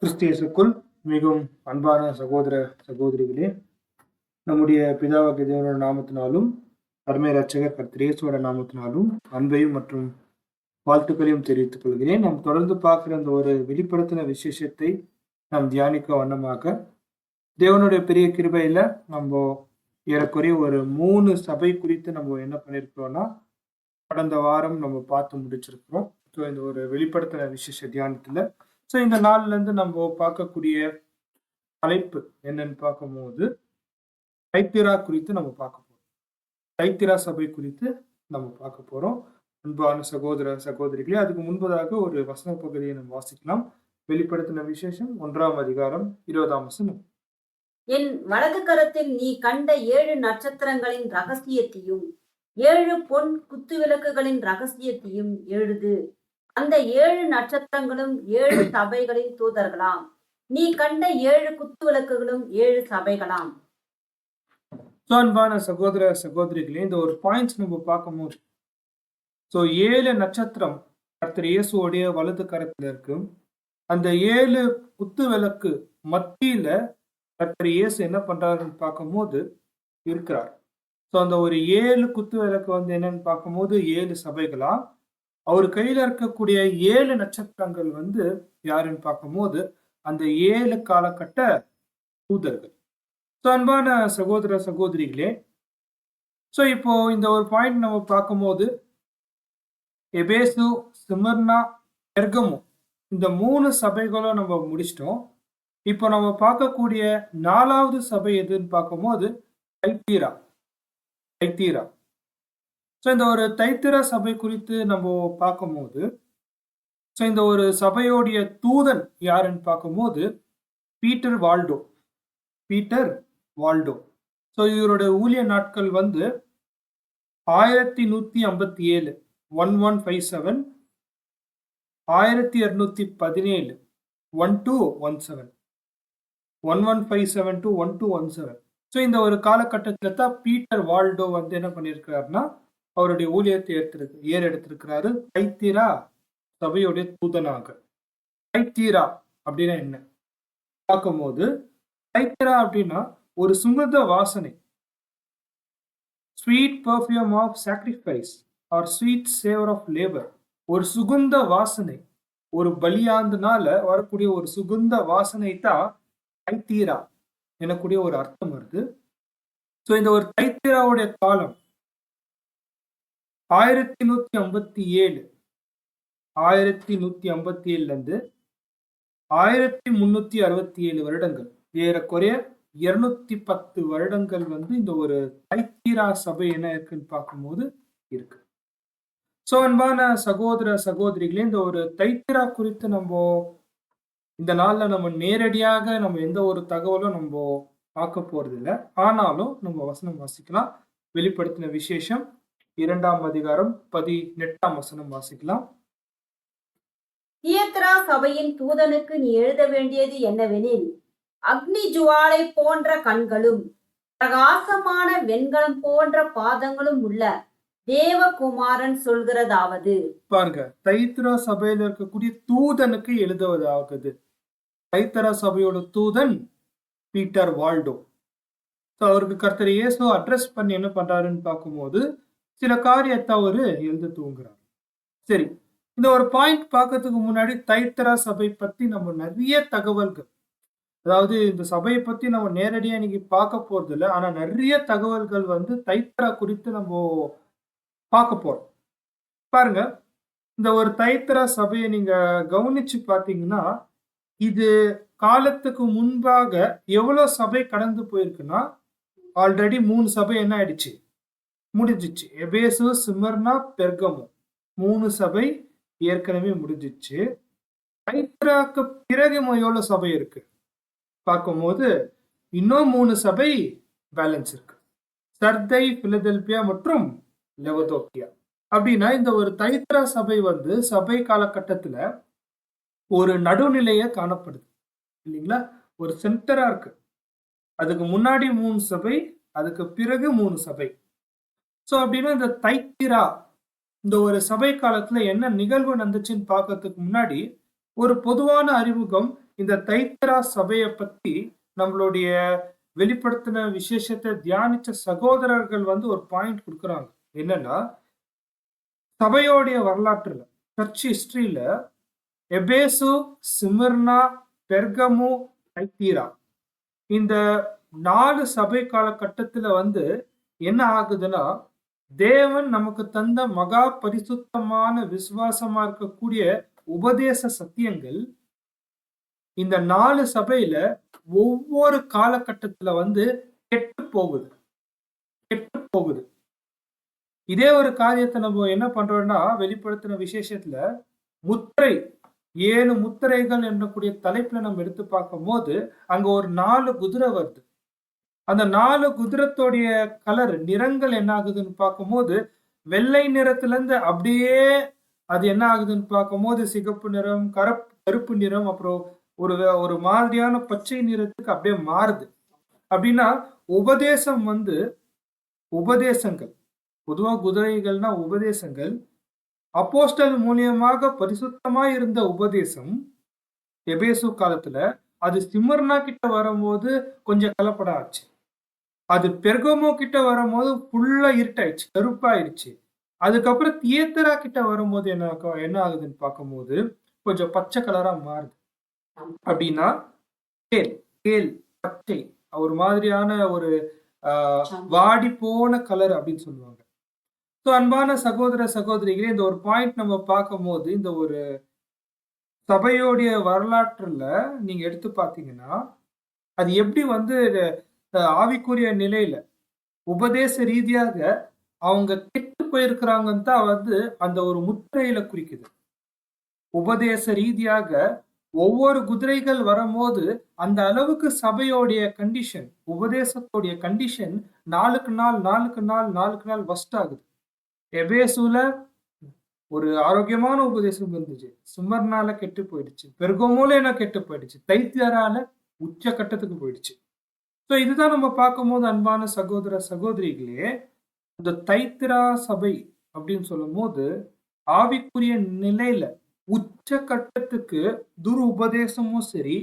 கிறிஸ்தியேசுக்குள் மிகவும் அன்பான சகோதர சகோதரிகளே, நம்முடைய பிதாவாகிய தேவனோட நாமத்தினாலும் அருமை ரட்சகர் கர்த்தர் இயேசுவோட நாமத்தினாலும் அன்பையும் மற்றும் வாழ்த்துக்களையும் தெரிவித்துக் கொள்கிறேன். நாம் தொடர்ந்து பார்க்கிற அந்த ஒரு வெளிப்படுத்தின விசேஷத்தை நாம் தியானிக்க வண்ணமாக தேவனுடைய பெரிய கிருபையில நம்ம ஏறக்குறைய ஒரு 3 சபை குறித்து நம்ம என்ன பண்ணியிருக்கிறோம்னா, கடந்த வாரம் நம்ம பார்த்து முடிச்சிருக்கிறோம். ஸோ இந்த ஒரு வெளிப்படுத்தின விசேஷ தியானத்துல இந்த நாள்ல இருந்து நம்ம பார்க்கக்கூடிய தலைப்பு என்னன்னு பார்க்கும்போது தைத்திரா குறித்து நம்ம பார்க்க போறோம். தைத்திரா சபை குறித்து நம்ம பார்க்க போறோம். அன்பான சகோதர சகோதரிகளே, அதுக்கு முன்பதாக ஒரு வசன பகுதியை நம்ம வாசிக்கலாம். வெளிப்படுத்தின விசேஷம் 1ஆம் அதிகாரம் 20ஆம் வசனம். என் வலது கரத்தில் நீ கண்ட 7 நட்சத்திரங்களின் ரகசியத்தையும் 7 பொன் குத்துவிளக்குகளின் ரகசியத்தையும் எழுது. அந்த 7 நட்சத்திரங்களும் 7 சபைகளின் தூதர்களாம். நீ கண்ட 7 குத்துவிளக்குகளும் 7 சபைகளாம். அன்பான சகோதர சகோதரிகளே, இந்த ஒரு பாயிண்ட்ஸ் நம்ம பார்க்கும்போது 7 நட்சத்திரம் கர்த்தர் இயேசுவோடைய வலது கரத்துல இருக்கு. அந்த 7 குத்து விளக்கு மத்தியில கர்த்தர் இயேசு என்ன பண்றாருன்னு பார்க்கும்போது இருக்கிறார். அந்த ஒரு 7 குத்து விளக்கு என்னன்னு பார்க்கும்போது 7 சபைகளா, அவர் கையில இருக்கக்கூடிய 7 நட்சத்திரங்கள் யாருன்னு பார்க்கும்போது அந்த 7 காலகட்ட தூதர்கள். அன்பான சகோதர சகோதரிகளே, இப்போ இந்த ஒரு பாயிண்ட் நம்ம பார்க்கும்போது எபேசு, சிமர்னா, பெர்கமு இந்த 3 சபைகளும் நம்ம முடிச்சிட்டோம். இப்போ நம்ம பார்க்கக்கூடிய 4வது சபை எதுன்னு பார்க்கும்போது தைத்தீரா. இந்த ஒரு தைத்திரா சபை குறித்து நம்ம பார்க்கும்போது இந்த ஒரு சபையோடைய தூதன் யாருன்னு பார்க்கும்போது பீட்டர் வால்டோ. இவருடைய ஊழிய நாட்கள் 1157 1157 1217 1217 1157 to 1217. இந்த ஒரு காலகட்டத்துல தான் பீட்டர் வால்டோ என்ன பண்ணியிருக்கிறாருன்னா அவருடைய ஊழியத்தை ஏறெடுத்திருக்கிறாரு தைத்திரா சபையுடைய தூதனாக. தைத்திரா அப்படின்னா என்ன பார்க்கும்போது, தைத்திரா அப்படின்னா ஒரு சுகந்த வாசனை, sweet perfume of sacrifice or sweet savour of labour. ஒரு சுகந்த வாசனை, ஒரு பலியாந்தனால வரக்கூடிய ஒரு சுகந்த வாசனை தான் தைத்திரா எனக்கூடிய ஒரு அர்த்தம் வருது. இந்த ஒரு தைத்திராவுடைய காலம் 1157 இருந்து 1367 வருடங்கள், ஏறக்குறைய 210 வருடங்கள் இந்த ஒரு தைத்திரா சபை என்ன இருக்குன்னு பார்க்கும்போது இருக்கு. அன்பான சகோதர சகோதரிகளே, இந்த ஒரு தைத்திரா குறித்து நம்ம இந்த நாள்ல நம்ம நேரடியாக நம்ம எந்த ஒரு தகவலும் நம்ம பார்க்க போறது இல்லை. ஆனாலும் நம்ம வசனம் வாசிக்கலாம். வெளிப்படுத்தின விசேஷம் 2ஆம் அதிகாரம் 18ஆம் வசனம் வாசிக்கலாம். தியத்திரா சபையின் தூதனுக்கு நீ எழுத வேண்டியது என்னவெனில், அக்னி ஜுவாலை போன்ற கண்களும் பிரகாசமான வெண்கலம் போன்ற பாதங்களும் உள்ள தேவகுமாரன் சொல்கிறதாவது. பாருங்க, தைத்திரா சபையில இருக்கக்கூடிய தூதனுக்கு எழுதுவதாகுது. தைத்திரா சபையோட தூதன் பீட்டர் வால்டோ. அவருக்கு கர்த்தர் இயேசு அட்ரஸ் பண்ணி என்ன பண்றாருன்னு பார்க்கும்போது சில காரியத்தை அவரு எழுத தூங்குறாரு. சரி, இந்த ஒரு பாயிண்ட் பார்க்கறதுக்கு முன்னாடி தைத்திரா சபை பத்தி நம்ம நிறைய தகவல்கள், அதாவது இந்த சபையை பத்தி நம்ம நேரடியா இன்னைக்கு பார்க்க போறது இல்லை, ஆனா நிறைய தகவல்கள் தைத்திரா குறித்து நம்ம பார்க்க போறோம். பாருங்க, இந்த ஒரு தைத்திரா சபையை நீங்க கவனிச்சு பார்த்தீங்கன்னா, இது காலத்துக்கு முன்பாக எவ்வளவு சபை கடந்து போயிருக்குன்னா, ஆல்ரெடி 3 சபை என்ன ஆயிடுச்சு, முடிஞ்சிச்சு. எபேசு, சிமர்னா, பெர்கமு 3 சபை ஏற்கனவே முடிஞ்சிச்சு. தைத்திராக்கு பிறகு எவ்வளவு சபை இருக்கு பார்க்கும்போது இன்னும் 3 சபை பேலன்ஸ் இருக்கு. சர்தை, பிலதெல்பியா மற்றும் லெவதோக்கியா. அப்படின்னா இந்த ஒரு தைத்திரா சபை சபை காலகட்டத்துல ஒரு நடுநிலைய காணப்படுது இல்லைங்களா, ஒரு சென்டரா இருக்கு. அதுக்கு முன்னாடி 3 சபை, அதுக்கு பிறகு 3 சபை. அப்படின்னா இந்த தைத்திரா இந்த ஒரு சபை காலத்துல என்ன நிகழ்வு நடந்துச்சுன்னு பார்க்கறதுக்கு முன்னாடி ஒரு பொதுவான அறிமுகம் இந்த தைத்திரா சபையை பத்தி நம்மளுடைய வெளிப்படுத்தின விசேஷத்தை தியானிச்ச சகோதரர்கள் ஒரு பாயிண்ட் கொடுக்குறாங்க. என்னன்னா, சபையோடைய வரலாற்றுல, சர்ச் ஹிஸ்டரியில எபேசு, சிமிர்னா, பெர்கமு, தைத்தீரா இந்த 4 சபை காலகட்டத்துல என்ன ஆகுதுன்னா, தேவன் நமக்கு தந்த மகா பரிசுத்தமான விசுவாசமா இருக்கக்கூடிய உபதேச சத்தியங்கள் இந்த 4 சபையில ஒவ்வொரு காலகட்டத்துல கெட்டு போகுது கெட்டு போகுது. இதே ஒரு காரியத்தை நம்ம என்ன பண்றோம்னா, வெளிப்படுத்தின விசேஷத்துல முத்திரை 7 முத்திரைகள் என்னக்கூடிய தலைப்புல நம்ம எடுத்து பார்க்கும் போது அங்க ஒரு 4 குதிரை வருது. அந்த 4 குதிரத்தோடைய கலர் நிறங்கள் என்ன ஆகுதுன்னு பார்க்கும்போது வெள்ளை நிறத்துல இருந்து அப்படியே அது என்ன ஆகுதுன்னு பார்க்கும்போது சிகப்பு நிறம், கருப்பு நிறம், அப்புறம் ஒரு ஒரு மாதிரியான பச்சை நிறத்துக்கு அப்படியே மாறுது. அப்படின்னா உபதேசம் உபதேசங்கள், பொதுவா குதிரைகள்னா உபதேசங்கள், அப்போஸ்தலர் மூலியமாக பரிசுத்தமாய் இருந்த உபதேசம் எபேசு காலத்துல அது சிமர்னா கிட்ட வரும்போது கொஞ்சம் கலப்பட ஆச்சு. அது பெர்கமோ கிட்ட வரும்போது ஃபுல்லா இருட்டாயிடுச்சு, கருப்பாயிடுச்சு. அதுக்கப்புறம் தியேத்தரா கிட்ட வரும்போது என்ன ஆகுதுன்னு பார்க்கும்போது கொஞ்சம் பச்சை கலரா மாறுது. அப்படின்னா கேல் பச்சை ஒரு மாதிரியான ஒரு வாடி போன கலர் அப்படின்னு சொல்லுவாங்க. ஸோ அன்பான சகோதர சகோதரிகளே, இந்த ஒரு பாயிண்ட் நம்ம பார்க்கும்போது இந்த ஒரு சபையோடைய வரலாற்றுல நீங்க எடுத்து பார்த்தீங்கன்னா, அது எப்படி ஆவிக்குரிய நிலையில உபதேச ரீதியாக அவங்க கெட்டு போயிருக்கிறாங்கன்னு தான் அந்த ஒரு முத்திரையில குறிக்குது. உபதேச ரீதியாக ஒவ்வொரு குதிரைகள் வரும்போது அந்த அளவுக்கு சபையோடைய கண்டிஷன், உபதேசத்தோடைய கண்டிஷன் நாளுக்கு நாள் வஸ்ட் ஆகுது. எபேசுல ஒரு ஆரோக்கியமான உபதேசம் இருந்துச்சு, சுமர்னால கெட்டு போயிடுச்சு, பெர்கமோல என்ன கெட்டு போயிடுச்சு, தைத்தியரால உச்ச கட்டத்துக்கு போயிடுச்சு. ஸோ இதுதான் நம்ம பார்க்கும்போது அன்பான சகோதர சகோதரிகளே, இந்த தைத்திரா சபை அப்படின்னு சொல்லும் போது ஆவிக்குரிய நிலையில உச்ச கட்டத்துக்கு துரு உபதேசமும் சரி,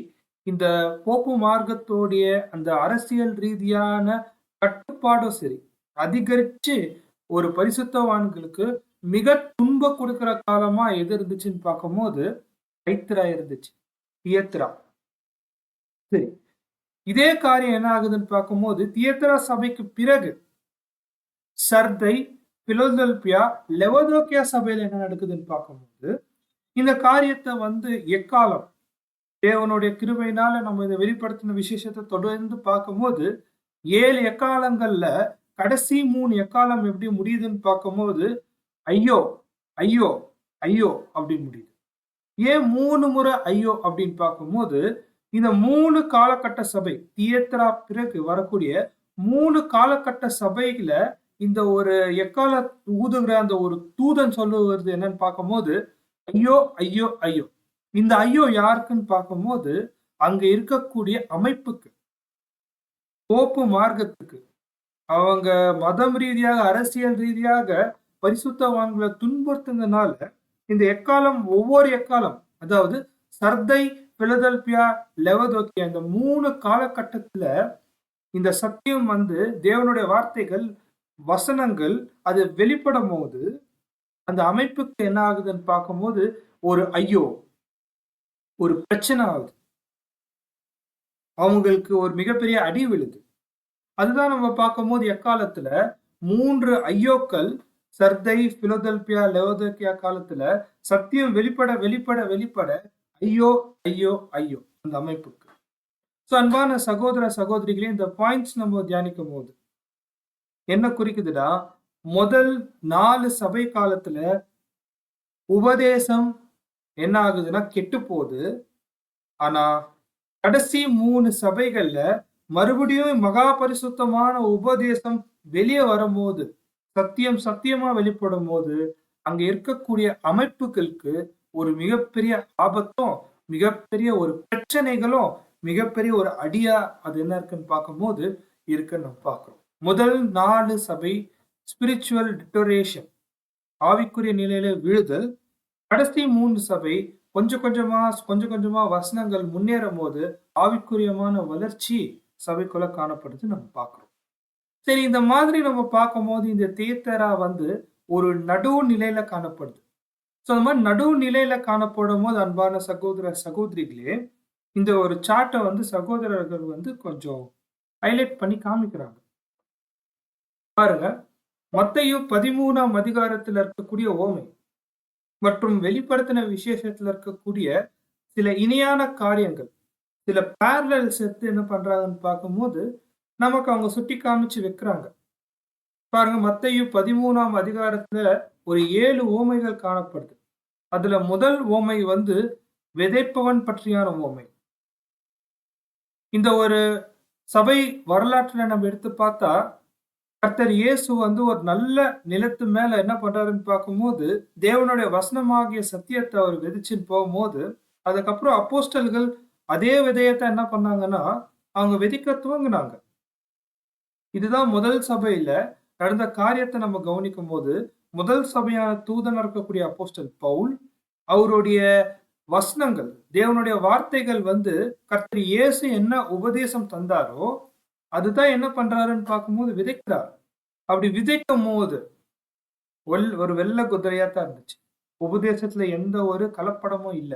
இந்த போப்பு மார்க்கத்தோடைய அந்த அரசியல் ரீதியான கட்டுப்பாடும் சரி அதிகரிச்சு ஒரு பரிசுத்தவான்களுக்கு மிக துன்ப கொடுக்கிற காலமா எது இருந்துச்சுன்னு பார்க்கும்போது தைத்திரா இருந்துச்சு, தியேத்ரா. சரி, இதே காரியம் என்ன ஆகுதுன்னு பார்க்கும்போது தியேத்ரா சபைக்கு பிறகு சர்தை, பிலோதெல்பியா, லெவதோக்கியா சபையில என்ன நடக்குதுன்னு பார்க்கும்போது இந்த காரியத்தை எக்காலம் தேவனுடைய கிருபையினால நம்ம இதை வெளிப்படுத்தின விசேஷத்தை தொடர்ந்து பார்க்கும்போது 7 எக்காலங்கள்ல கடைசி 3 எக்காலம் எப்படி முடியுதுன்னு பார்க்கும்போது ஐயோ ஐயோ ஐயோ அப்படின்னு முடியுது. ஏன் 3 முறை ஐயோ அப்படின்னு பார்க்கும்போது இந்த 3 காலகட்ட சபை, தியேத்ரா பிறகு வரக்கூடிய 3 காலகட்ட சபையில இந்த ஒரு எக்கால ஊதுகிற அந்த ஒரு தூதன் சொல்லுவது என்னன்னு பார்க்கும்போது ஐயோ ஐயோ ஐயோ. இந்த ஐயோ யாருக்குன்னு பார்க்கும்போது அங்க இருக்கக்கூடிய அமைப்புக்கு, போப்பு மார்க்கத்துக்கு, அவங்க மதம் ரீதியாக அரசியல் ரீதியாக பரிசுத்தவான்களை துன்புறுத்துனால இந்த எக்காலம், ஒவ்வொரு எக்காலம், அதாவது சர்தை, பிலதெல்பியா, லெவதோக்கியா இந்த 3 காலகட்டத்துல இந்த சத்தியம் தேவனுடைய வார்த்தைகள், வசனங்கள் அது வெளிப்படும் போது அந்த அமைப்புக்கு என்ன ஆகுதுன்னு பார்க்கும்போது ஒரு ஐயோ, ஒரு பிரச்சனை ஆகுது, அவங்களுக்கு ஒரு மிகப்பெரிய அடி விழுது. அதுதான் நம்ம பார்க்கும்போது எக்காலத்துல 3 ஐயோக்கள் சர்தை, பிலோதெல்பியா, லெவதோக்கியா காலத்துல சத்தியம் வெளிப்பட வெளிப்பட வெளிப்பட ஐயோ ஐயோ ஐயோ அந்த அமைப்புக்கு. ஸோ அன்பான சகோதர சகோதரிகளே, இந்த பாயிண்ட்ஸ் நம்ம தியானிக்கும் போது என்ன குறிக்குதுன்னா, முதல் 4 சபை காலத்துல உபதேசம் என்ன ஆகுதுன்னா கெட்டு போகுது. ஆனா கடைசி 3 சபைகள்ல மறுபடியும் மகா பரிசுத்தமான உபதேசம் வெளியே வரும்போது, சத்தியம் சத்தியமா வெளிப்படும் போது அங்க இருக்கக்கூடிய அமைப்புகளுக்கு ஒரு மிகப்பெரிய ஆபத்தும், மிகப்பெரிய ஒரு பிரச்சனைகளும், மிகப்பெரிய ஒரு அடியா அது என்ன இருக்குன்னு பார்க்கும்போது இருக்குன்னு நம்ம பார்க்கிறோம். முதல் 4 சபை ஸ்பிரிச்சுவல் டிட்டோரேஷன், ஆவிக்குரிய நிலையில விழுதல். கடைசி 3 சபை கொஞ்சம் கொஞ்சமா கொஞ்சம் கொஞ்சமா வசனங்கள் முன்னேறும் போது ஆவிக்குரியமான வளர்ச்சி சபைக்குள்ள காணப்படுது நம்ம பார்க்கிறோம். சரி, இந்த மாதிரி நம்ம பார்க்கும்போது இந்த தியத்தரா வந்து ஒரு நடுநிலையில காணப்படுது. ஸோ அந்த மாதிரி நடுநிலையில காணப்படும்போது அன்பான சகோதர சகோதரிகளே, இந்த ஒரு சார்ட்ட வந்து சகோதரர்கள் வந்து கொஞ்சம் ஹைலைட் பண்ணி காமிக்கிறாங்க. பாருங்க, மத்தேயு 13ஆம் அதிகாரத்துல இருக்கக்கூடிய ஓமை மற்றும் வெளிப்படுத்தின விசேஷத்துல இருக்கக்கூடிய சில இணையான காரியங்கள், சில பேரலல்ஸ் எடுத்து என்ன பண்றாங்கன்னு பார்க்கும்போது, நமக்கு அவங்க சுட்டி காமிச்சு வைக்கிறாங்க. பாருங்க, மத்தேயு 13ஆம் அதிகாரத்துல ஒரு 7 உவமைகள் காணப்படுது. அதுல முதல் உவமை வந்து விதைப்பவன் பற்றியான உவமை. இந்த ஒரு சபை வரலாற்றுல நம்ம எடுத்து பார்த்தா, கர்த்தர் இயேசு வந்து ஒரு நல்ல நிலத்து மேல என்ன பண்றாருன்னு பார்க்கும்போது, தேவனுடைய வசனமாகிய சத்தியத்தை அவர் விதைச்சுன்னு போகும்போது, அதுக்கப்புறம் அப்போஸ்தலர்கள் அதே விதையத்தை என்ன பண்ணாங்கன்னா, அவங்க விதைக்க துவங்குனாங்க. இதுதான் முதல் சபையில நடந்த காரியத்தை நம்ம கவனிக்கும்போது, முதல் சபையான தூதனா இருக்கக்கூடிய அப்போஸ்தலன் பவுல், அவருடைய வசனங்கள், தேவனுடைய வார்த்தைகள் வந்து கர்த்தர் இயேசு என்ன உபதேசம் தந்தாரோ, அதுதான் என்ன பண்றாருன்னு பார்க்கும்போது விதைக்கிறார். அப்படி விதைக்கும்போது ஒரு வெள்ளை குதிரையா தான் இருந்துச்சு. உபதேசத்துல எந்த ஒரு கலப்படமும் இல்ல.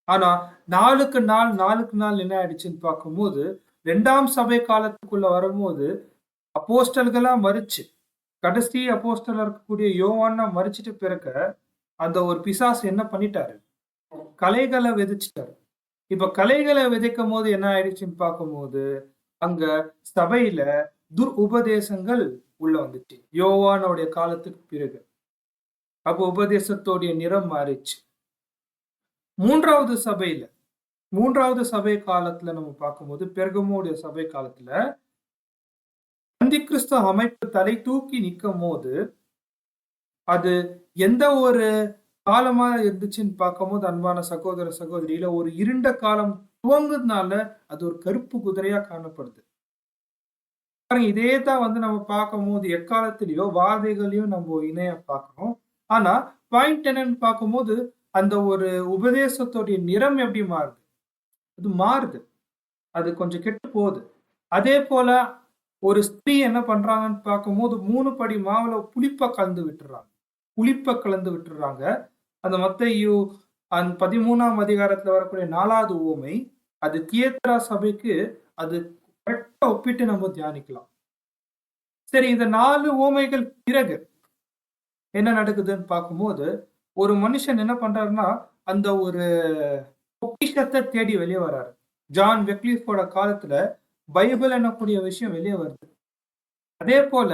ஆனா நாளுக்கு நாள் என்ன ஆயிடுச்சுன்னு பார்க்கும்போது, 2ஆம் சபை காலத்துக்குள்ள வரும்போது அப்போஸ்தலர்களா மரிச்சு, கடைசி அப்போஸ்தலரா இருக்கக்கூடிய யோவான மரிச்சிட்டு பிறக்க, அந்த ஒரு பிசாசு என்ன பண்ணிட்டாரு? களைகளை விதைச்சுட்டாரு. இப்ப களைகளை விதைக்கும்போது என்ன ஆயிடுச்சுன்னு பார்க்கும்போது, அங்க சபையில உபதேசங்கள் உள்ள வந்துச்சு. யோவானுடைய காலத்துக்கு பிறகு. அப்போ உபதேசத்தோடைய நிறம் மாறிச்சு. 3வது சபை காலத்துல நம்ம பார்க்கும்போது, பெர்கமுடைய சபை காலத்துல அந்திகிறிஸ்து அமைப்பு தலை தூக்கி நிக்கும்போது, அது எந்த ஒரு காலமா இருந்துச்சுன்னு பார்க்கும்போது, அன்பான சகோதர சகோதரியில ஒரு இருண்ட காலம் துவங்குதுனால அது ஒரு கருப்பு குதிரையா காணப்படுது. பாருங்க, இதே தான் வந்து நம்ம பார்க்கும்போது எக்காலத்திலயோ வாதைகளையும் நம்ம இணைய பார்க்கிறோம். ஆனா பாயிண்ட் என்னன்னு பார்க்கும்போது, அந்த ஒரு உபதேசத்துடைய நிறம் எப்படி மாறுது? அது மாறுது. அது கொஞ்சம் கெட்டு போகுது. அதே போல ஒரு ஸ்திரீ என்ன பண்றாங்கன்னு பார்க்கும்போது 3 படி மாவுல புளிப்ப கலந்து விட்டுறாங்க. அந்த மத்தேயு 13ஆம் அதிகாரத்துல வரக்கூடிய 4வது உவமை, அது தியேத்திரா சபைக்கு அது கரெக்ட்டா ஒப்பிட்டு நம்ம தியானிக்கலாம். சரி, இந்த 4 உவமைகள் பிறகு என்ன நடக்குதுன்னு பார்க்கும்போது, ஒரு மனுஷன் என்ன பண்றாருன்னா, அந்த ஒரு பொக்கிஷத்த தேடி வெளிய வராரு. ஜான் வெக்லிஃபோட காலத்துல பைபிள் என்னக்கூடிய விஷயம் வெளிய வருது. அதே போல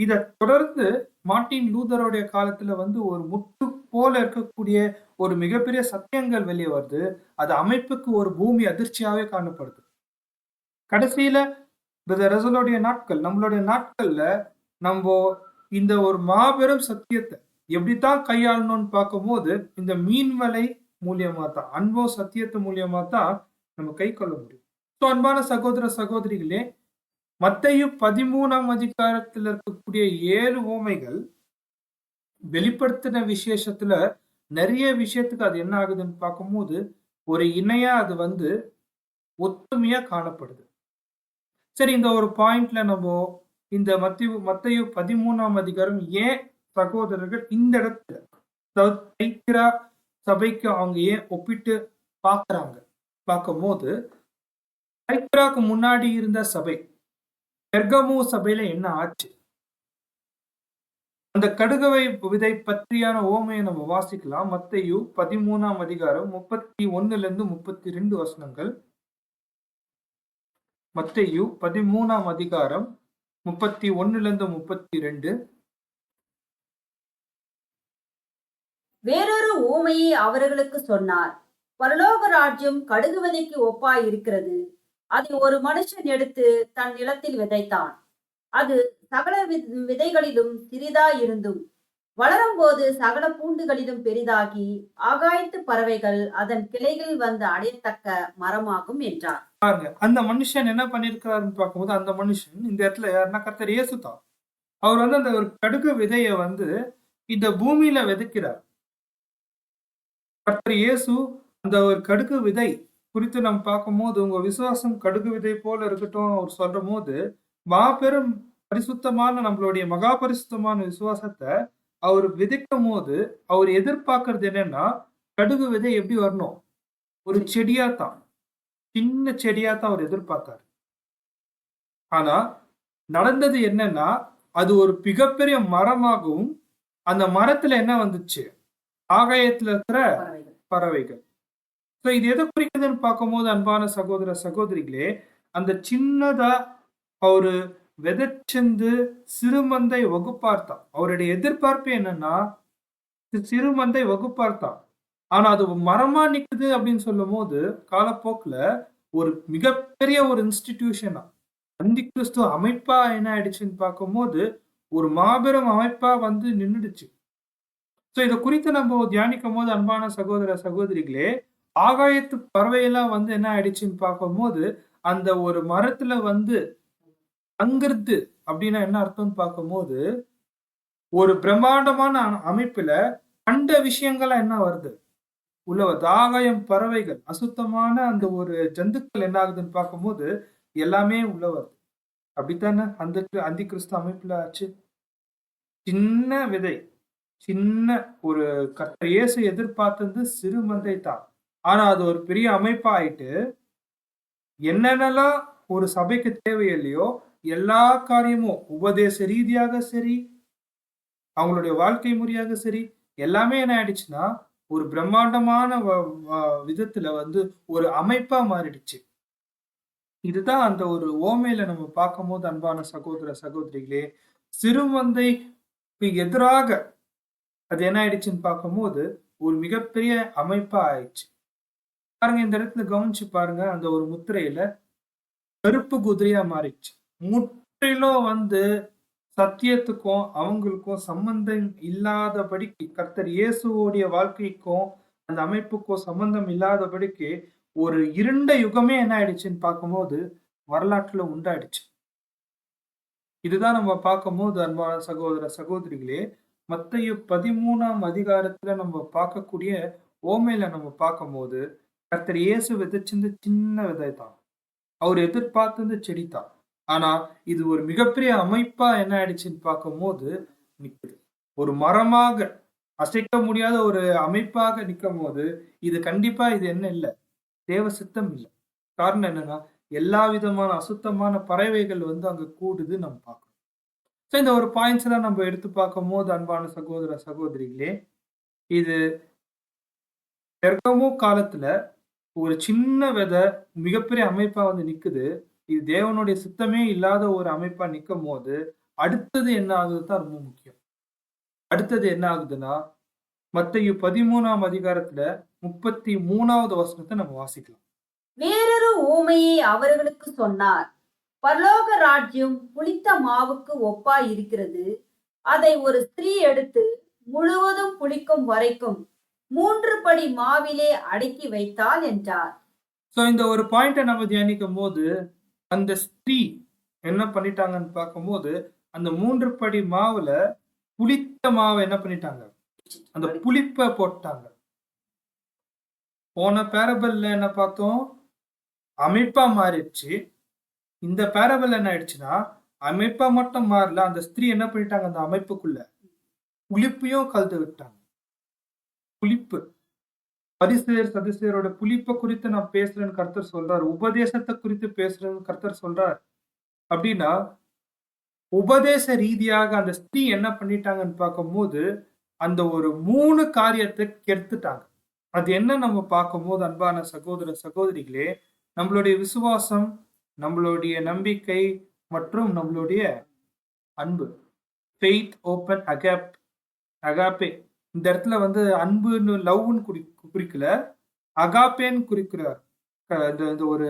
இத தொடர்ந்து மார்ட்டின் லூதருடைய காலத்துல வந்து ஒரு முத்து போல இருக்கக்கூடிய ஒரு மிகப்பெரிய சத்தியங்கள் வெளிய வருது. அது அமைப்புக்கு ஒரு பூமி அதிர்ச்சியாவே காணப்படுது. கடைசியில பிரதர் ரசலுடைய நாட்கள், நம்மளுடைய நாட்கள்ல நம்போ இந்த ஒரு மாபெரும் சத்தியத்த எப்படித்தான் கையாளணும்னு பார்க்கும்போது, இந்த மீன்வலை மூலியமா தான், அன்பும் சத்தியத்து மூலியமா தான் நம்ம கைக்கொள்ள முடியும். ஸோ அன்பான சகோதர சகோதரிகளே, மத்தேயு 13ஆம் அதிகாரத்துல இருக்கக்கூடிய 7 உவமைகள் வெளிப்படுத்தின விசேஷத்துல நிறைய விஷயத்துக்கு அது என்ன ஆகுதுன்னு பார்க்கும்போது, ஒரு இணையா அது வந்து ஒத்துமையா காணப்படுது. சரி, இந்த ஒரு பாயிண்ட்ல நம்ம இந்த மத்தேயு 13ஆம் அதிகாரம் ஏன் சகோதரர்கள் இந்த இடத்துல, அதாவது தைத்திரா சபைக்கு அவங்க ஏன் ஒப்பிட்டு பார்க்கறாங்க? பார்க்கும்போது, தைத்திராக்கு முன்னாடி இருந்த சபை, பெர்கமு சபையில என்ன ஆச்சு? அந்த கடுகவை விதை பற்றியான உவமையை நம்ம வாசிக்கலாம். மத்தேயு 13ஆம் அதிகாரம் 31ல இருந்து 32 வசனங்கள். மத்தேயு 13ஆம் அதிகாரம் 31ல இருந்து 32. வேறொரு ஊமையை அவர்களுக்கு சொன்னார். பரலோக ராஜ்யம் கடுகு விதைக்கு ஒப்பாய் இருக்கிறது. அதை ஒரு மனுஷன் எடுத்து தன் நிலத்தில் விதைத்தான். அது சகல விதைகளிலும் சிறிதாய் இருந்தும் வளரும்போது சகல பூண்டுகளிலும் பெரிதாகி ஆகாயத்து பறவைகள் அதன் கிளைகளில் வந்து அடையத்தக்க மரமாகும் என்றார். பாருங்க, அந்த மனுஷன் என்ன பண்ணிருக்கிறாருன்னு பார்க்கும்போது, அந்த மனுஷன் இந்த இடத்துல யாருன்னா கர்த்தர் இயேசு தான். அவர் வந்து அந்த ஒரு கடுகு விதைய வந்து இந்த பூமியில விதைக்கிறார். கர்த்தர் இயேசு அந்த ஒரு கடுகு விதை குறித்து நம்ம பார்க்கும்போது, உங்க விசுவாசம் கடுகு விதை போல இருக்கட்டும் அவர் சொல்லும்போது, மாபெரும் பரிசுத்தமான நம்மளுடைய மகா பரிசுத்தமான விசுவாசத்த அவர் விதைக்கும்போது, அவர் எதிர்பார்க்கிறது என்னன்னா, கடுகு விதை எப்படி வரணும்? ஒரு செடியா தான். சின்ன செடியா தான் அவர் எதிர்பார்த்தாரு. ஆனா, நடந்தது என்னன்னா, அது ஒரு மிகப்பெரிய மரமாகவும், அந்த மரத்துல என்ன வந்துச்சு? ஆகாயத்துல இருக்கிற பறவைகள். பறவைகள். சோ இது எத குறிக்குதுன்னு பார்க்கும்போது, அன்பான சகோதர, சகோதரிகளே, அந்த சின்னதா அவரு விதைச்சிந்து சிறுமந்தை வகுப்பார்த்தான். அவருடைய எதிர்பார்ப்பு என்னன்னா, சிறுமந்தை வகுப்பார்த்தான். ஆனா அது மரமா நிக்குது அப்படின்னு சொல்லும்போது, காலப்போக்குல ஒரு மிகப்பெரிய ஒரு இன்ஸ்டிடியூஷனா, அந்தி கிறிஸ்து அமைப்பா என்ன ஆயிடுச்சுன்னு பார்க்கும்போது, ஒரு மாபெரும் அமைப்பா வந்து நின்னுடுச்சு. சோ இத குறித்து நம்ம தியானிக்கும்போது, அன்பான சகோதர, சகோதரிகளே, ஆகாயத்து பறவையெல்லாம் வந்து என்ன ஆயிடுச்சுன்னு பார்க்கும்போது, அந்த ஒரு மரத்துல வந்து தங்குறது அப்படின்னா என்ன அர்த்தம்னு பார்க்கும்போது, ஒரு பிரம்மாண்டமான அமைப்புல கண்ட விஷயங்கள்லாம் என்ன வருது? உள்ள வருது. ஆகாயம் பறவைகள், அசுத்தமான அந்த ஒரு ஜந்துக்கள் என்ன ஆகுதுன்னு பார்க்கும்போது, எல்லாமே உள்ள வருது. அப்படித்தானே அந்த அந்தி கிறிஸ்து அமைப்புல ஆச்சு. சின்ன விதை, சின்ன ஒரு கர்த்தர் இயேசு எதிர்பார்த்தது சிறு மந்தை தான். ஆனா அது ஒரு பெரிய அமைப்பா ஆயிட்டு, என்னென்னலாம் ஒரு சபைக்கு தேவை இல்லையோ, எல்லா காரியமும் உபதேச ரீதியாக சரி, அவங்களுடைய வாழ்க்கை முறையாக சரி, எல்லாமே என்ன ஆயிடுச்சுன்னா, ஒரு பிரம்மாண்டமான விதத்துல வந்து ஒரு அமைப்பா மாறிடுச்சு. இதுதான் அந்த ஒரு உவமையில நம்ம பார்க்கும்போது, அன்பான சகோதர, சகோதரிகளே, சிறுமந்தைக்கு எதிராக அது என்ன ஆயிடுச்சுன்னு பார்க்கும்போது, ஒரு மிகப்பெரிய அமைப்பா ஆயிடுச்சு. பாருங்க இந்த இடத்துல கவனிச்சு பாருங்க. அந்த ஒரு முத்திரையில கருப்பு குதிரையா மாறிடுச்சு. முற்றிலும் வந்து சத்தியத்துக்கும், அவங்களுக்கும் சம்பந்தம் இல்லாதபடிக்கு கர்த்தர் இயேசுவோடைய வாழ்க்கைக்கும், அந்த அமைப்புக்கும் சம்பந்தம் இல்லாதபடிக்கு, ஒரு இருண்ட யுகமே என்ன ஆயிடுச்சுன்னு பார்க்கும்போது, வரலாற்றுல உண்டாயிடுச்சு. இதுதான் நம்ம பார்க்கும்போது, அன்பான சகோதர, சகோதரிகளே, மத்தேயு 13ஆம் அதிகாரத்துல நம்ம பார்க்கக்கூடிய உவமையில நம்ம பார்க்கும்போது, கர்த்தர் இயேசு விதைச்சது சின்ன விதை தான். அவர் எதிர்பார்த்தது செடி தான். ஆனா, இது ஒரு மிகப்பெரிய அமைப்பா என்ன ஆயிடுச்சுன்னு பார்க்கும்போது நிக்குது. ஒரு மரமாக, அசைக்க முடியாத ஒரு அமைப்பாக நிக்கும்போது, இது கண்டிப்பா இது என்ன இல்ல, தேவ சித்தம் இல்ல. காரணம் என்னன்னா, எல்லா விதமான அசுத்தமான பறவைகள் வந்து அங்க கூடுது நம்ம பார்க்கிறோம். சோ இந்த ஒரு பாயிண்ட்ஸ் எல்லாம் நம்ம எடுத்து பார்க்கும்போது, அன்பான சகோதர, சகோதரிகளே, இது பெர்கமு காலத்துல ஒரு சின்ன விதை மிகப்பெரிய அமைப்பா வந்து நிக்குது. இது தேவனுடைய சித்தமே இல்லாத ஒரு அமைப்பா நிக்கும்போது, அடுத்தது என்ன ஆகுது தான் ரொம்ப முக்கியம். அடுத்தது என்ன ஆகுதுன்னா, மத்தேயு 13ஆம் அதிகாரத்துல 33வது வசனத்த நம்ம வாசிக்கலாம். வேறொரு ஊமையை அவர்களுக்கு சொன்னார். பரலோக ராஜ்யம் புளித்த மாவுக்கு ஒப்பாய் இருக்கிறது. அதை ஒரு ஸ்திரீ எடுத்து முழுவதும் புளிக்கும் வரைக்கும் 3 படி மாவிலே அடக்கி வைத்தாள் என்றார். சோ இந்த ஒரு பாயிண்ட்ட நம்ம தியானிக்கும்போது, அந்த ஸ்திரீ என்ன பண்ணிட்டாங்கன்னு பார்க்கும்போது, அந்த 3 படி மாவுல புளித்த மாவ என்ன பண்ணிட்டாங்க? அந்த புளிப்ப போட்டாங்க. போன பேரபிள்ல என்ன பார்த்தோம்? அமைப்பா மாறிடுச்சு. இந்த பேரபிள் என்ன ஆயிடுச்சுன்னா, அமைப்பா மட்டும் மாறல. அந்த ஸ்திரீ என்ன பண்ணிட்டாங்க அந்த அமைப்புக்குள்ள? புளிப்பையும் கலந்து விட்டாங்க. புளிப்பு. பரிசேயர், சதுசேயரோட புளிப்ப குறித்து நான் பேசுறேன்னு கர்த்தர் சொல்றாரு. உபதேசத்த குறித்து பேசுறேன்னு கர்த்தர் சொல்றார். அப்படின்னா, உபதேச ரீதியாக அந்த ஸ்திரீ என்ன பண்ணிட்டாங்கன்னு பார்க்கும்போது, அந்த ஒரு 3 காரியத்த கெடுத்துட்டாங்க. அது என்ன நம்ம பார்க்கும்போது, அன்பான சகோதர, சகோதரிகளே, நம்மளுடைய விசுவாசம், நம்மளுடைய நம்பிக்கை மற்றும் நம்மளுடைய அன்பு. Faith, open, agape. இந்த இடத்துல வந்து அன்புன்னு லவ்ன்னு குறிக்கல. அகாப்பேன்னு குறிக்கிறார். இந்த இந்த ஒரு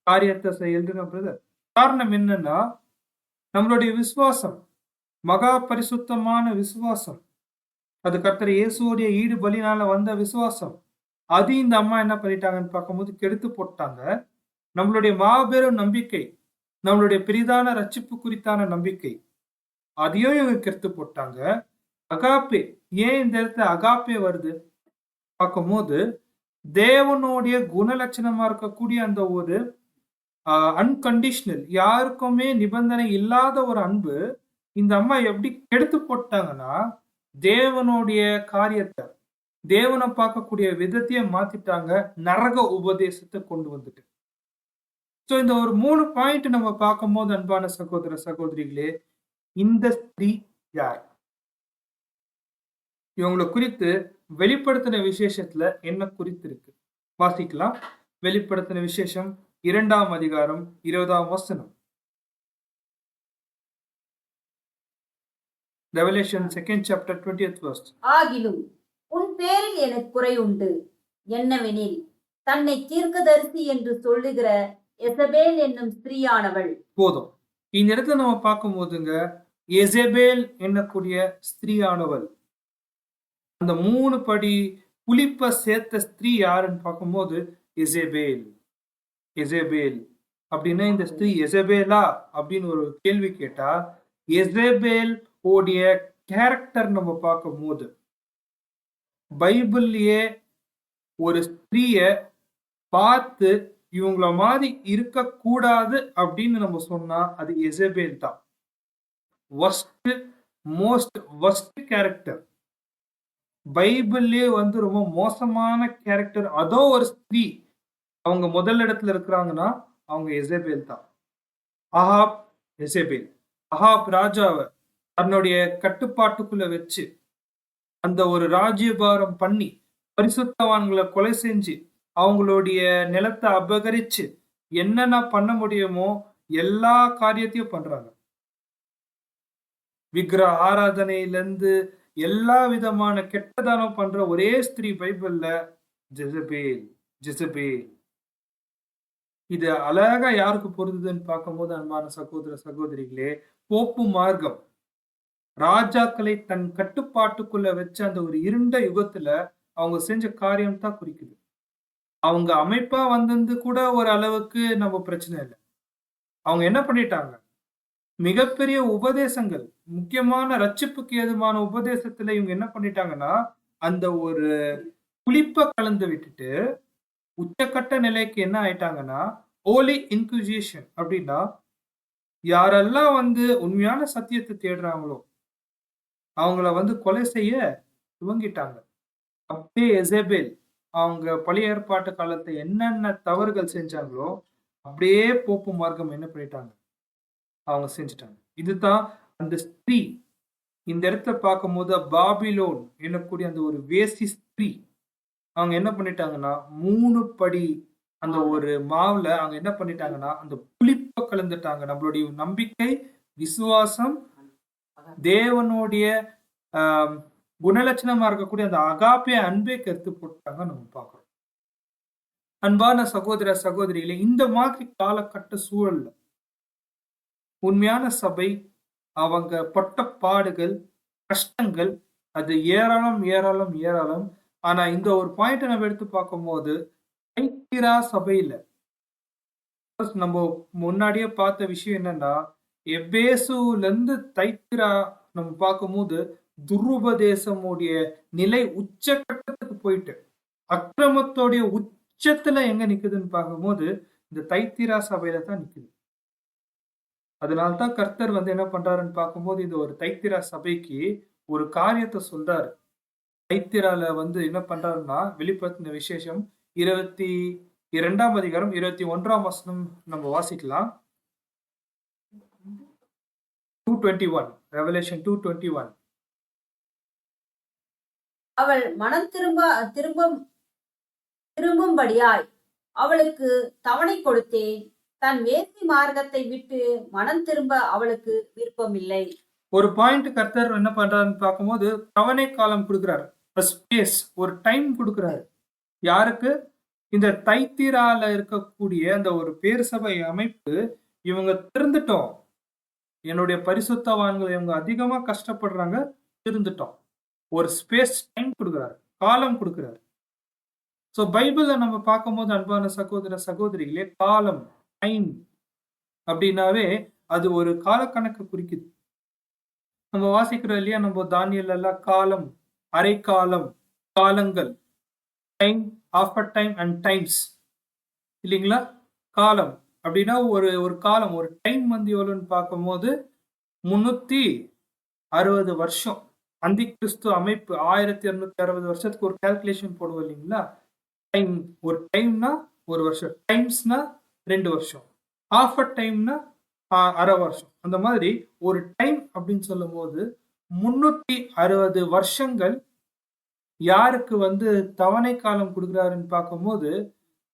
காரியத்த எழுதுன பிரதர். காரணம் என்னன்னா, நம்மளுடைய விசுவாசம், மகா பரிசுத்தமான விசுவாசம். அது கர்த்தர் இயேசுவுடைய ஈடு பலினால வந்த விசுவாசம். அது இந்த அம்மா என்ன பண்ணிட்டாங்கன்னு பார்க்கும்போது கெடுத்து போட்டாங்க. நம்மளுடைய மாபெரும் நம்பிக்கை, நம்மளுடைய பெரிதான ரட்சிப்பு குறித்தான நம்பிக்கை, அதையும் இவங்க கெடுத்து போட்டாங்க. அகாப்பே, ஏன் இந்த இடத்துல அகாப்பே வருது? பார்க்கும்போது தேவனுடைய குணலட்சணமா இருக்கக்கூடிய அந்த ஒரு அன்கண்டிஷனல், யாருக்குமே நிபந்தனை இல்லாத ஒரு அன்பு இந்த அம்மா எப்படி கெடுத்து போட்டாங்கன்னா, தேவனுடைய காரியத்தை, தேவனை பார்க்கக்கூடிய விதத்தையே மாத்திட்டாங்க. நரக உபதேசத்தை கொண்டு வந்துட்டு. சோ இந்த ஒரு 3 பாயிண்ட் நம்ம பார்க்கும்போது அன்பான சகோதர சகோதரிகளே, இந்த ஸ்திரீ யார்? இவங்கள குறித்து வெளிப்படுத்தின விசேஷத்துல என்ன குறித்து இருக்கு? வாசிக்கலாம். வெளிப்படுத்தின விசேஷம் 2ஆம் அதிகாரம் 20ஆம் வசனம். Revelation 2nd chapter 20th verse. ஆகிலும் உன் பேரில் எனக்கு குறை உண்டு. என்னவெனில் தன்னை தீர்க்கதரிசி என்று சொல்லுகிற எசபேல் என்னும் ஸ்திரீயானவள். போதும். இந்த இடத்துல நம்ம பார்க்கும் போதுங்க, எசபேல் என்னக்கூடிய ஸ்திரீயானவள், அந்த 3 படி புளிப்ப சேர்த்த ஸ்திரீ யாருன்னு பார்க்கும்போது எசபேல். எசபேல் அப்படின்னா இந்த ஸ்திரீ எசபேலா அப்படின்னு ஒரு கேள்வி கேட்டா, எசபேல் உடைய கேரக்டர் நம்ம பார்க்கும்போது பைபிள்லயே ஒரு ஸ்திரீய பார்த்து இவங்கள மாதிரி இருக்கக்கூடாது அப்படின்னு நம்ம சொன்னா அது எசபேல் தான். மோஸ்ட் வர்ஸ்ட் கேரக்டர் பைபிள்லயே வந்து ரொம்ப மோசமான கேரக்டர். அதோ ஒரு ஸ்திரீ அவங்க முதல் இடத்துல இருக்கிறாங்கன்னா அவங்க எசபேல் தான். அஹாப் எசபேல். அஹாப் ராஜாவை தன்னுடைய கட்டுப்பாட்டுக்குள்ள வச்சு அந்த ஒரு ராஜ்யபாரம் பண்ணி பரிசுத்தவான்களை கொலை செஞ்சு அவங்களுடைய நிலத்தை அபகரிச்சு என்னென்ன பண்ண முடியுமோ எல்லா காரியத்தையும் பண்றாங்க. விக்கிரக ஆராதனையிலிருந்து எல்லா விதமான கெட்டதானம் பண்ற ஒரே ஸ்திரீ பைபிள்ல ஜெசபேல். ஜெசபேல் இது அழகா யாருக்கு பொருந்துதுன்னு பார்க்கும்போது அன்பான சகோதர சகோதரிகளே, போப்பு மார்க்கம் ராஜாக்களை தன் கட்டுப்பாட்டுக்குள்ள வச்ச அந்த ஒரு இருண்ட யுகத்துல அவங்க செஞ்ச காரியம் தான் குறிக்குது. அவங்க அமைப்பா வந்தது கூட ஒரு அளவுக்கு நம்ம பிரச்சனை இல்லை. அவங்க என்ன பண்ணிட்டாங்க, மிகப்பெரிய உபதேசங்கள், முக்கியமான ரட்சிப்புக்கு ஏதுமான உபதேசத்துல இவங்க என்ன பண்ணிட்டாங்கன்னா, அந்த ஒரு புளிப்ப கலந்து விட்டுட்டு உச்சக்கட்ட நிலைக்கு என்ன ஆயிட்டாங்கன்னா, ஹோலி இன்குசிஷன் அப்படின்னா யாரெல்லாம் வந்து உண்மையான சத்தியத்தை தேடுறாங்களோ அவங்கள வந்து கொலை செய்ய துவங்கிட்டாங்க. அப்படியே எசபேல் அவங்க பழைய ஏற்பாட்டு காலத்தை என்னென்ன தவறுகள் செஞ்சாங்களோ அப்படியே போப்பு மார்க்கம் என்ன பண்ணிட்டாங்க, அவங்க செஞ்சுட்டாங்க. இதுதான் அந்த ஸ்திரீ. இந்த இடத்துல பார்க்கும்போது பாபிலோன் என்னக்கூடிய அந்த ஒரு வேசி ஸ்திரீ அவங்க என்ன பண்ணிட்டாங்கன்னா 3 படி அந்த ஒரு மாவுல அவங்க என்ன பண்ணிட்டாங்கன்னா அந்த புளிப்ப கலந்துட்டாங்க. நம்மளுடைய நம்பிக்கை, விசுவாசம், தேவனுடைய குணலட்சணமா இருக்கக்கூடிய அந்த அகாப்பே அன்பை கருத்து போட்டாங்க நம்ம பார்க்கிறோம். அன்பான சகோதர சகோதரிகளே, இந்த மாதிரி காலகட்ட சூழல்ல உண்மையான சபை அவங்க பட்ட பாடுகள், கஷ்டங்கள் அது ஏராளம் ஏராளம் ஏராளம். ஆனா இந்த ஒரு பாயிண்ட் நம்ம எடுத்து பார்க்கும்போது தைத்திரா சபையில நம்ம முன்னாடியே பார்த்த விஷயம் என்னன்னா, எபேசுல இருந்து தைத்திரா நம்ம பார்க்கும்போது துருபதேசமுடைய நிலை உச்சகட்டத்துக்கு போயிட்டு அக்கிரமத்தோடைய உச்சத்துல எங்க நிக்குதுன்னு பார்க்கும்போது இந்த தைத்திரா சபையில தான் நிக்குது. அதனால்தான் கர்த்தர் வந்து என்ன பண்றாருன்னு பார்க்கும்போது இந்த ஒரு தைத்திரா சபைக்கு ஒரு காரியத்தை சொல்றாரு. தைத்திரால வந்து என்ன பண்றாருன்னா, வெளிப்படுத்தின விசேஷம் 22ஆம் அதிகாரம் 21ஆம் வசனம் நம்ம வாசிக்கலாம். 2:21 Revelation 2:21. அவள் மனம் திரும்பும்படியாய் அவளுக்கு தவணை கொடுத்தேன். தன் வேசி மார்க்கத்தை விட்டு மனம் திரும்ப அவளுக்கு விருப்பமில்லை. ஒரு பாயிண்ட் கர்த்தர் என்ன பண்றாருன்னு பார்க்கும்போது தவணை காலம் கொடுக்கிறாரு, ஸ்பேஸ், ஒரு டைம் கொடுக்கிறாரு. யாருக்கு? இந்த தைத்திரால இருக்கக்கூடிய அந்த ஒரு பேர் சபை அமைப்பு இவங்க திருந்துட்டோம், என்னுடைய பரிசுத்தவான்கள் இவங்க அதிகமா கஷ்டப்படுறாங்க, திருந்துட்டோம். ஒரு ஸ்பேஸ், டைம் கொடுக்கிறாரு, காலம் கொடுக்கிறாரு. சோ பைபிள்ல நம்ம பார்க்கும்போது அன்பான சகோதர சகோதரிகளே, காலம், டைம் அப்படின்னாவே அது ஒரு காலக்கணக்கு குறிக்குது. நம்ம வாசிக்கிறோம் இல்லையா, நம்ம தானியல் எல்லாம் காலம், அரை காலம், காலங்கள், time, offer time and times இல்லைங்களா? காலம் அப்படின்னா ஒரு ஒரு காலம், ஒரு டைம் வந்து எவ்வளோன்னு பார்க்கும்போது 360 வருஷம். அந்தி கிறிஸ்து அமைப்பு 1260 வருஷத்துக்கு ஒரு கால்குலேஷன் போடுவோம் இல்லைங்களா? டைம் ஒரு டைம்னா 1 வருஷம். டைம்ஸ்னா 2 வருஷம். ஹால்ஃப் அ டைம்னா அரை வருஷம். அந்த மாதிரி ஒரு டைம் அப்படின்னு சொல்லும்போது 360 வருஷங்கள் யாருக்கு வந்து தவணை காலம் குடுக்குறாருன்னு பார்க்கும்போது,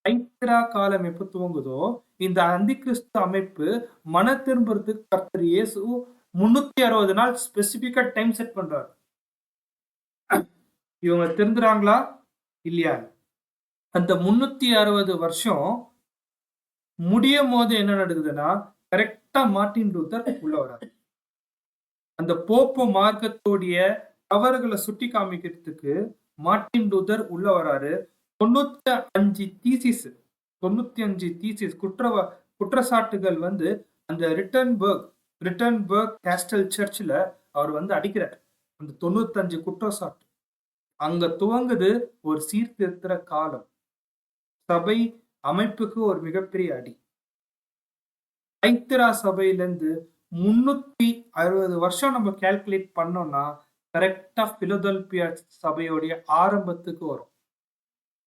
தைத்திரா காலம் எப்ப துவங்குதோ, இந்த அந்தி கிறிஸ்து அமைப்பு மன திரும்புறதுக்கு கர்த்தர் இயேசு 360 நாள் ஸ்பெசிஃபிக்கா டைம் செட் பண்றாரு. இவங்க திருந்துறாங்களா? இல்லையா? அந்த 360 வருஷம் முடியும்போது என்ன நடக்குதுன்னா, கரெக்ட்டா மார்ட்டின் லூதர் உள்ள வராரு. அந்த போப்பு மார்க்கத்தோடைய தவறுகள சுட்டி காமிக்கிறதுக்கு மார்ட்டின் லூதர் உள்ள வராரு. 95 தீசிஸ் 95 தீசிஸ் குற்றச்சாட்டுகள் வந்து அந்த ரிட்டன்பர்க் கேஸ்டல் சர்ச்ல அவர் வந்து அடிக்கிறார். அந்த 95 குற்றச்சாட்டு. அங்க துவங்குது ஒரு சீர்திருத்த காலம். சபை அமைப்புக்கு ஒரு மிகப்பெரிய அடி. தைத்திரா சபையிலிருந்து 360 வருஷம் நம்ம கால்குலேட் பண்ணோம்னா கரெக்டா பிலதெல்பியா சபையோடைய ஆரம்பத்துக்கு வரும்.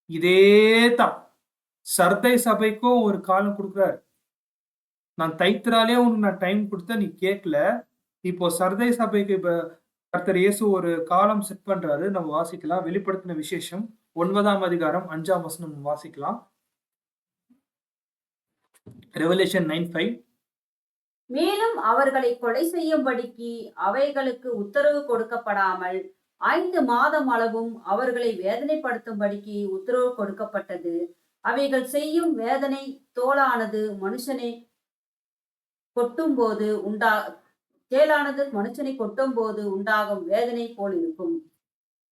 இதே தான் சர்தை சபைக்கும் ஒரு காலம் கொடுக்குறாரு. நான் தைத்திராலே உனக்கு நான் டைம் கொடுத்தேன், நீ கேட்கல. இப்போ சர்தை சபைக்கு கர்த்தர் இயேசு ஒரு காலம் செட் பண்றாரு. நம்ம வாசிக்கலாம். வெளிப்படுத்தின விசேஷம் 9ஆம் அதிகாரம் 5ஆம் வசனம் வாசிக்கலாம். ரெவலேஷன் 9:5. மேலும் அவர்களை கொலை செய்யும்படிக்கு அவைகளுக்கு உத்தரவு கொடுக்கப்படாமல் 5 மாதம் அளவும் அவர்களை வேதனைப்படுத்தும்படிக்கு உத்தரவு கொடுக்கப்பட்டது. அவைகள் செய்யும் வேதனை தோலானது மனுஷனை கொட்டும்போது உண்டாகும் வேதனை போல் இருக்கும்.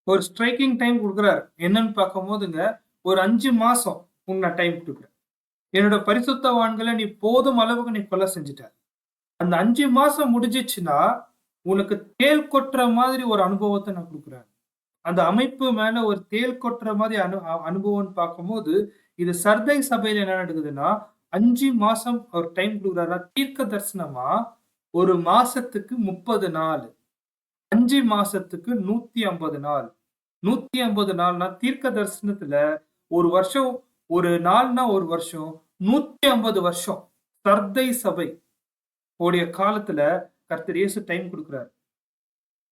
ஒரு ஸ்ட்ரைக்கிங் டைம் கொடுக்குறாரு. என்னன்னு பார்க்கும்போதுங்க, ஒரு 5 மாசம் உன்னை டைம் கொடுக்குறேன். என்னோட பரிசுத்தவான்களை நீ போதும் அளவுக்கு நீ கொலை செஞ்சுட்ட. அந்த 5 மாசம் முடிஞ்சிச்சுன்னா உனக்கு தேள் கொட்டுற மாதிரி ஒரு அனுபவத்தை நான் கொடுக்குறேன். அந்த அமைப்பு மேல ஒரு தேள் கொட்டுற மாதிரி அனுபவம்னு பார்க்கும்போது இது சர்தை சபையில என்ன நடக்குதுன்னா 5 மாசம் ஒரு டைம் கொடுக்குறாருன்னா தீர்க்க தரிசனமா ஒரு மாசத்துக்கு 30 நாள், 5 மாசத்துக்கு 150 நாள். 150 நாள்னா தீர்க்க தரிசனத்துல ஒரு வருஷம், ஒரு நாள்னா ஒரு வருஷம், 150 வருஷம் சர்தை சபை உடைய காலத்துல கர்த்தர் இயேசு டைம் கொடுக்கிறாரு.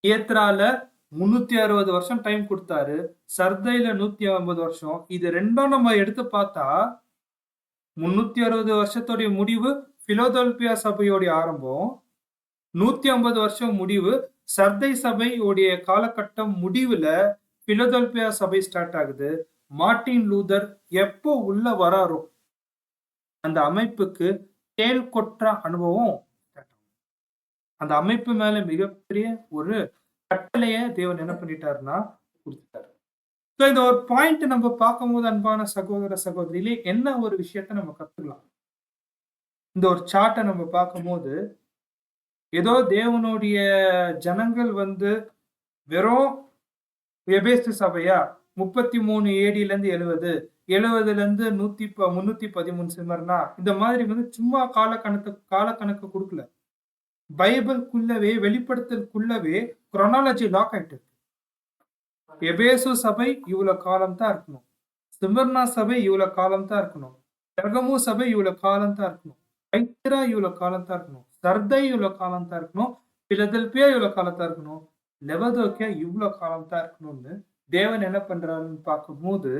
ஏத்ரால 360 வருஷம் டைம் கொடுத்தாரு. சர்தையில 150 வருஷம். இது ரெண்டும் நம்ம எடுத்து பார்த்தா 360 வருஷத்துடைய முடிவு பிலதெல்பியா சபையோடைய ஆரம்பம். 150 வருஷம் முடிவு சர்தை சபையோடைய காலகட்டம் முடிவுல பிலதெல்பியா சபை ஸ்டார்ட் ஆகுது. மார்ட்டின் லூதர் எப்போ உள்ள வராரோ அந்த அமைப்புக்கு தேள் கொற்ற அனுபவம், அந்த அமைப்பு மேல மிகப்பெரிய ஒரு கட்டளைய தேவன் என்ன பண்ணிட்டாருன்னா கொடுத்துட்டாரு. இந்த ஒரு பாயிண்ட் நம்ம பார்க்கும்போது அன்பான சகோதர சகோதரியிலே என்ன ஒரு விஷயத்த நம்ம கத்துக்கலாம். இந்த ஒரு சார்ட்டை நம்ம பார்க்கும்போது ஏதோ தேவனுடைய ஜனங்கள் வந்து வெறும் எபேசு சபையா 33 ஏடில இருந்து 70, 70ல இருந்து 313 சிமர்னா இந்த மாதிரி வந்து சும்மா காலக்கணக்கு கொடுக்கல. பைபிள்குள்ளவே வெளிப்படுத்தலுக்குள்ளவே குரோனாலஜி லாக் ஆயிட்டு இருக்கு. எபேசு சபை இவ்வளவு காலம் தான் இருக்கணும், சிமர்னா சபை இவ்வளவு காலம் தான் இருக்கணும், பெர்கமு சபை இவ்வளவு காலம் தான் இருக்கணும், தைத்திரா இவ்வளவு காலம் தான் இருக்கணும், சர்தை இவ்வளவு காலம் தான் இருக்கணும், பிலதெல்பியா இவ்வளவு காலம் தான் இருக்கணும், லெவதோக்கியா இவ்வளவு காலம் தான் இருக்கணும்னு தேவன் என்ன பண்றாருன்னு பார்க்கும்போது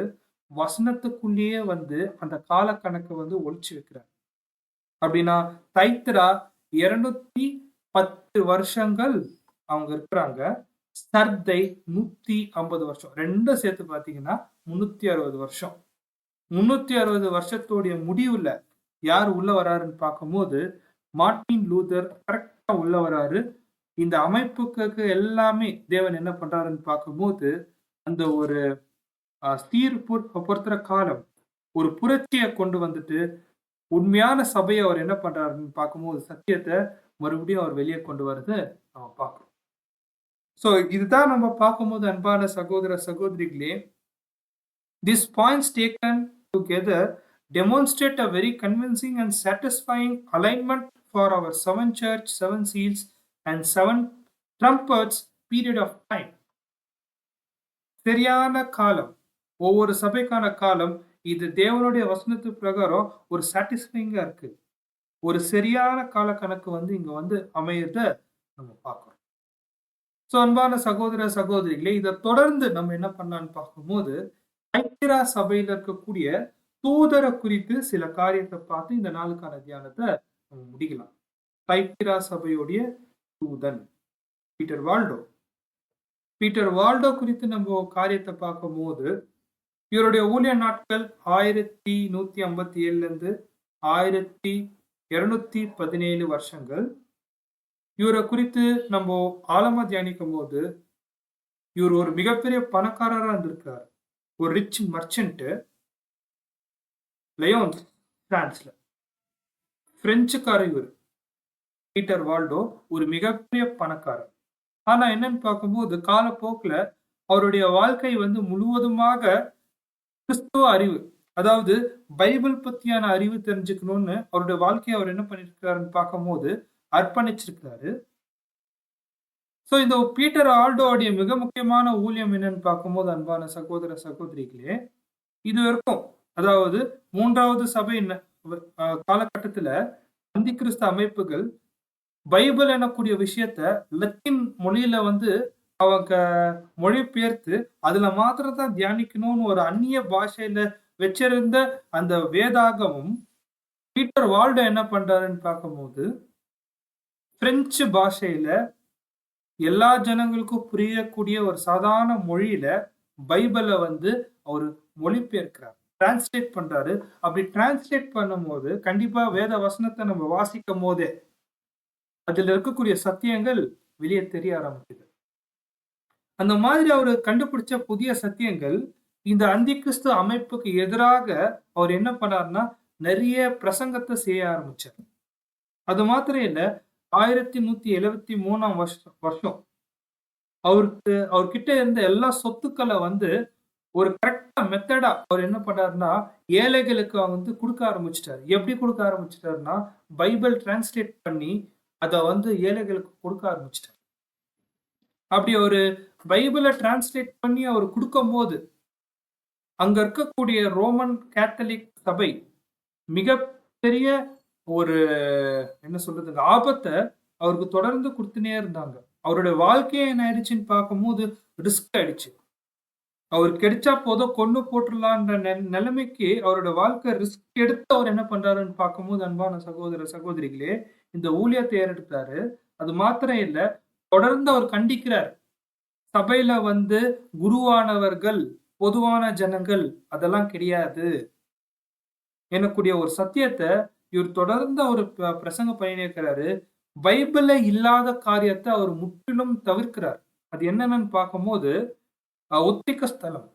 வசனத்துக்குள்ளேயே வந்து அந்த கால கணக்கு வந்து ஒழிச்சு வைக்கிறார். அப்படின்னா தைத்திரா 210 வருஷங்கள் அவங்க இருக்கிறாங்க. சர்தை 150 வருஷம். ரெண்டும் சேர்த்து பாத்தீங்கன்னா 360 வருஷம். 360 வருஷத்தோடைய முடிவுல யார் உள்ள வராருன்னு பார்க்கும்போது மார்ட்டின் லூதர் கரெக்டா உள்ள வராரு. இந்த அமைப்புக்கு எல்லாமே தேவன் என்ன பண்றாருன்னு பார்க்கும்போது அந்த ஒரு பொறுத்துற காலம் ஒரு புரட்சியை கொண்டு வந்துட்டு உண்மையான சபையை அவர் என்ன பண்றாருன்னு பார்க்கும்போது சத்தியத்தை மறுபடியும் அவர் வெளியே கொண்டு வரது நம்ம பார்க்கிறோம். சோ இதுதான் நம்ம பார்க்கும்போது அன்பான சகோதர சகோதரிகளே These points taken together demonstrate a very convincing and satisfying alignment for our seven church, seven seals, and seven trumpets period of time. சரியான காலம், ஒவ்வொரு சபைக்கான காலம், இது தேவனுடைய வசனத்து பிரகாரம் ஒரு சாட்டிஸ்ஃபைங்கா இருக்கு. ஒரு சரியான கால கணக்கு வந்து இங்க வந்து அமையறத நம்ம பார்க்கிறோம். சோ அன்பான சகோதர சகோதரிகளே, இதை தொடர்ந்து நம்ம என்ன பண்ணலாம்னு பார்க்கும்போது, ஐக்கியரா சபையில இருக்கக்கூடிய தூதரை குறித்து சில காரியத்தை பார்த்து இந்த நாளுக்கான தியானத்தை நம்ம முடிக்கலாம். ஐக்கியரா சபையுடைய தூதன் பீட்டர் வால்டோ. பீட்டர் வால்டோ குறித்து நம்ம காரியத்தை பார்க்கும்போது, இவருடைய ஊழிய நாட்கள் 1157 இருந்து 1217 வருஷங்கள். இவரை குறித்து நம்ம ஆழமா தியானிக்கும் போது, இவர் ஒரு மிகப்பெரிய பணக்காரரா இருந்திருக்கார். ஒரு ரிச் மர்ச்சன்ட். லயோன்ஸ் பிரான்ஸ்ல பிரெஞ்சுக்காரர் இவர். பீட்டர் வால்டோ ஒரு மிகப்பெரிய பணக்காரர். ஆனா என்னன்னு பார்க்கும்போது, காலப்போக்குல அவருடைய வாழ்க்கை வந்து முழுவதுமாக கிறிஸ்துவ அறிவு, அதாவது பைபிள் பத்தியான அறிவு தெரிஞ்சுக்கணும்னு அவருடைய வாழ்க்கையை அவர் என்ன பண்ணிருக்காருன்னு பார்க்கும்போது அர்ப்பணிச்சிருக்காரு. சோ இந்த பீட்டர் ஆல்டோடைய மிக முக்கியமான ஊழியம் என்னன்னு பார்க்கும்போது, அன்பான சகோதர சகோதரிகளே, இது வரைக்கும், அதாவது 3வது சபை காலகட்டத்துல அந்தி கிறிஸ்து அமைப்புகள் பைபிள் எனக்கூடிய விஷயத்த லத்தீன் மொழியில வந்து அவங்க மொழிபெயர்த்து அதுல மாத்திரம் தான் தியானிக்கணும்னு ஒரு அந்நிய பாஷையில வச்சிருந்த அந்த வேதாகமும் பீட்டர் வால்டோ என்ன பண்றாருன்னு பார்க்கும்போது, பிரெஞ்சு பாஷையில எல்லா ஜனங்களுக்கும் புரியக்கூடிய ஒரு சாதாரண மொழியில பைபிளை வந்து அவர் மொழிபெயர்க்கிறார், டிரான்ஸ்லேட் பண்றாரு. அப்படி டிரான்ஸ்லேட் பண்ணும்போது கண்டிப்பா வேத வசனத்தை நம்ம வாசிக்கும் போதே அதுல இருக்கக்கூடிய சத்தியங்கள் வெளியே தெரிய ஆரம்பிக்குது. அந்த மாதிரி அவர் கண்டுபிடிச்ச புதிய சத்தியங்கள் இந்த அந்தி கிறிஸ்து அமைப்புக்கு எதிராக அவர் என்ன பண்ணாருன்னா நிறைய பிரசங்கத்தை செய்ய ஆரம்பிச்சார். அது மாத்திரம் இல்ல, 1173 வருஷம் அவர்கிட்ட இருந்த எல்லா சொத்துக்களை வந்து ஒரு கரெக்டா மெத்தடா அவர் என்ன பண்ணாருன்னா ஏழைகளுக்கு வந்து கொடுக்க ஆரம்பிச்சிட்டாரு. எப்படி கொடுக்க ஆரம்பிச்சிட்டாருன்னா பைபிள் டிரான்ஸ்லேட் பண்ணி அதை வந்து ஏழைகளுக்கு கொடுக்க ஆரம்பிச்சிட்டார். அப்படி ஒரு பைபிளை டிரான்ஸ்லேட் பண்ணி அவர் கொடுக்கும் போது அங்க இருக்கக்கூடிய ரோமன் கேத்தலிக் சபை மிகப்பெரிய ஒரு என்ன சொல்றதுங்க ஆபத்தை அவருக்கு தொடர்ந்து கொடுத்துனே இருந்தாங்க. அவருடைய வாழ்க்கையை என்ன ஆயிடுச்சுன்னு பார்க்கும்போது ரிஸ்க் ஆயிடுச்சு. அவர் கிடைச்சா போதும் கொண்டு போட்டுடலான்ற நிலைமைக்கு அவரோட வாழ்க்கை ரிஸ்க் எடுத்து அவர் என்ன பண்றாருன்னு பார்க்கும்போது, அன்பான சகோதர சகோதரிகளே, இந்த ஊழியத்தை ஏறெடுத்தாரு. அது மாத்திரம் இல்ல, தொடர்ந்து அவர் கண்டிக்கிறார். சபையில வந்து குருவானவர்கள் பொதுவான ஜனங்கள் அதெல்லாம் கிடையாது எனக்கூடிய ஒரு சத்தியத்தை இவர் தொடர்ந்து அவர் பிரசங்கம் பண்ணியிருக்கிறாரு. பைபிள்ல இல்லாத காரியத்தை அவர் முற்றிலும் தவிர்க்கிறார். அது என்னன்னு பார்க்கும்போது, ஒத்திக்க ஸ்தலம்,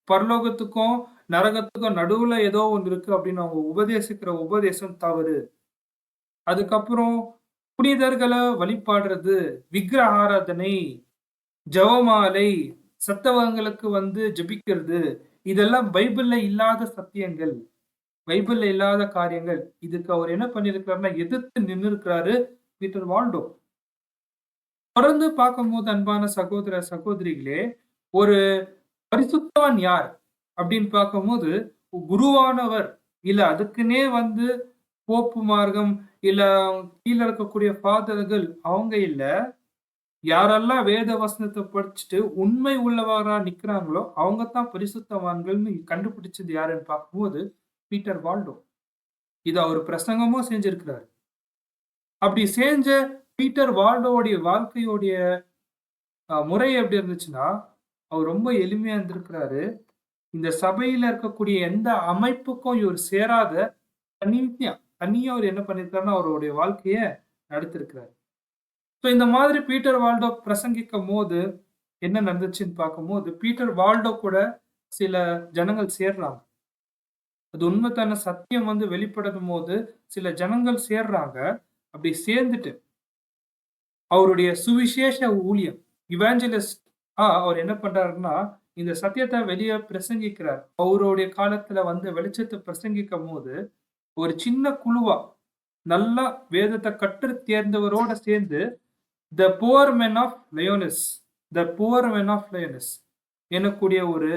பரலோகத்துக்கும் நரகத்துக்கும் நடுவுல ஏதோ ஒன்று இருக்கு அப்படின்னு அவங்க உபதேசிக்கிற உபதேசம் தவறு. அதுக்கப்புறம் புனிதர்களை வழிபாடுறது, விக்கிரக ஆராதனை, ஜெபமாலை, சத்தவங்களுக்கு வந்து ஜெபிக்கிறது, இதெல்லாம் பைபிள்ல இல்லாத சத்தியங்கள், பைபிள்ல இல்லாத காரியங்கள். இதுக்கு அவர் என்ன பண்ணிருக்கிறாருன்னா எதிர்த்து நின்று இருக்கிறாரு பீட்டர் வால்டோ. தொடர்ந்து பார்க்கும்போது, அன்பான சகோதர சகோதரிகளே, ஒரு பரிசுத்தவான் யார் அப்படின்னு பார்க்கும்போது, குருவானவர் இல்ல அதுக்குன்னே வந்து போப்பு மார்க்கம் இல்ல கீழே இருக்கக்கூடிய ஃபாதர்கள் அவங்க இல்ல, யாரெல்லாம் வேத வசனத்தை படிச்சுட்டு உண்மை உள்ளவரா நிக்கிறாங்களோ அவங்க தான் பரிசுத்தவான்கள்னு கண்டுபிடிச்சது யாருன்னு பார்க்கும்போது பீட்டர் வால்டோ. இது அவர் பிரசங்கமும் செஞ்சிருக்கிறாரு. அப்படி செஞ்ச பீட்டர் வால்டோடைய வாழ்க்கையோடைய முறை எப்படி இருந்துச்சுன்னா, அவர் ரொம்ப எளிமையா இருந்திருக்கிறாரு. இந்த சபையில இருக்கக்கூடிய எந்த அமைப்புக்கும் இவர் சேராத தனியா அவர் என்ன பண்ணிருக்காருன்னா அவருடைய வாழ்க்கைய நடத்திருக்கிறார். ஸோ இந்த மாதிரி பீட்டர் வால்டோ பிரசங்கிக்கும் போது என்ன நடந்துச்சுன்னு பார்க்கும்போது, பீட்டர் வால்டோ கூட சில ஜனங்கள் சேர்றாங்க. அது உண்மைத்தான சத்தியம் வந்து வெளிப்படும் போது சில ஜனங்கள் சேர்றாங்க. அப்படி சேர்ந்துட்டு அவருடைய சுவிசேஷ ஊழியம், இவாஞ்சலிஸ்ட் அவர் என்ன பண்றாருன்னா இந்த சத்தியத்தை வெளியே பிரசங்கிக்கிறார். அவருடைய காலத்துல வந்து வெளிச்சத்தை பிரசங்கிக்கும் போது ஒரு சின்ன குழுவா நல்லா வேதத்தை கற்று தேர்ந்தவரோட சேர்ந்து த புவர் மென் ஆஃப் லயோனஸ் எனக்கூடிய ஒரு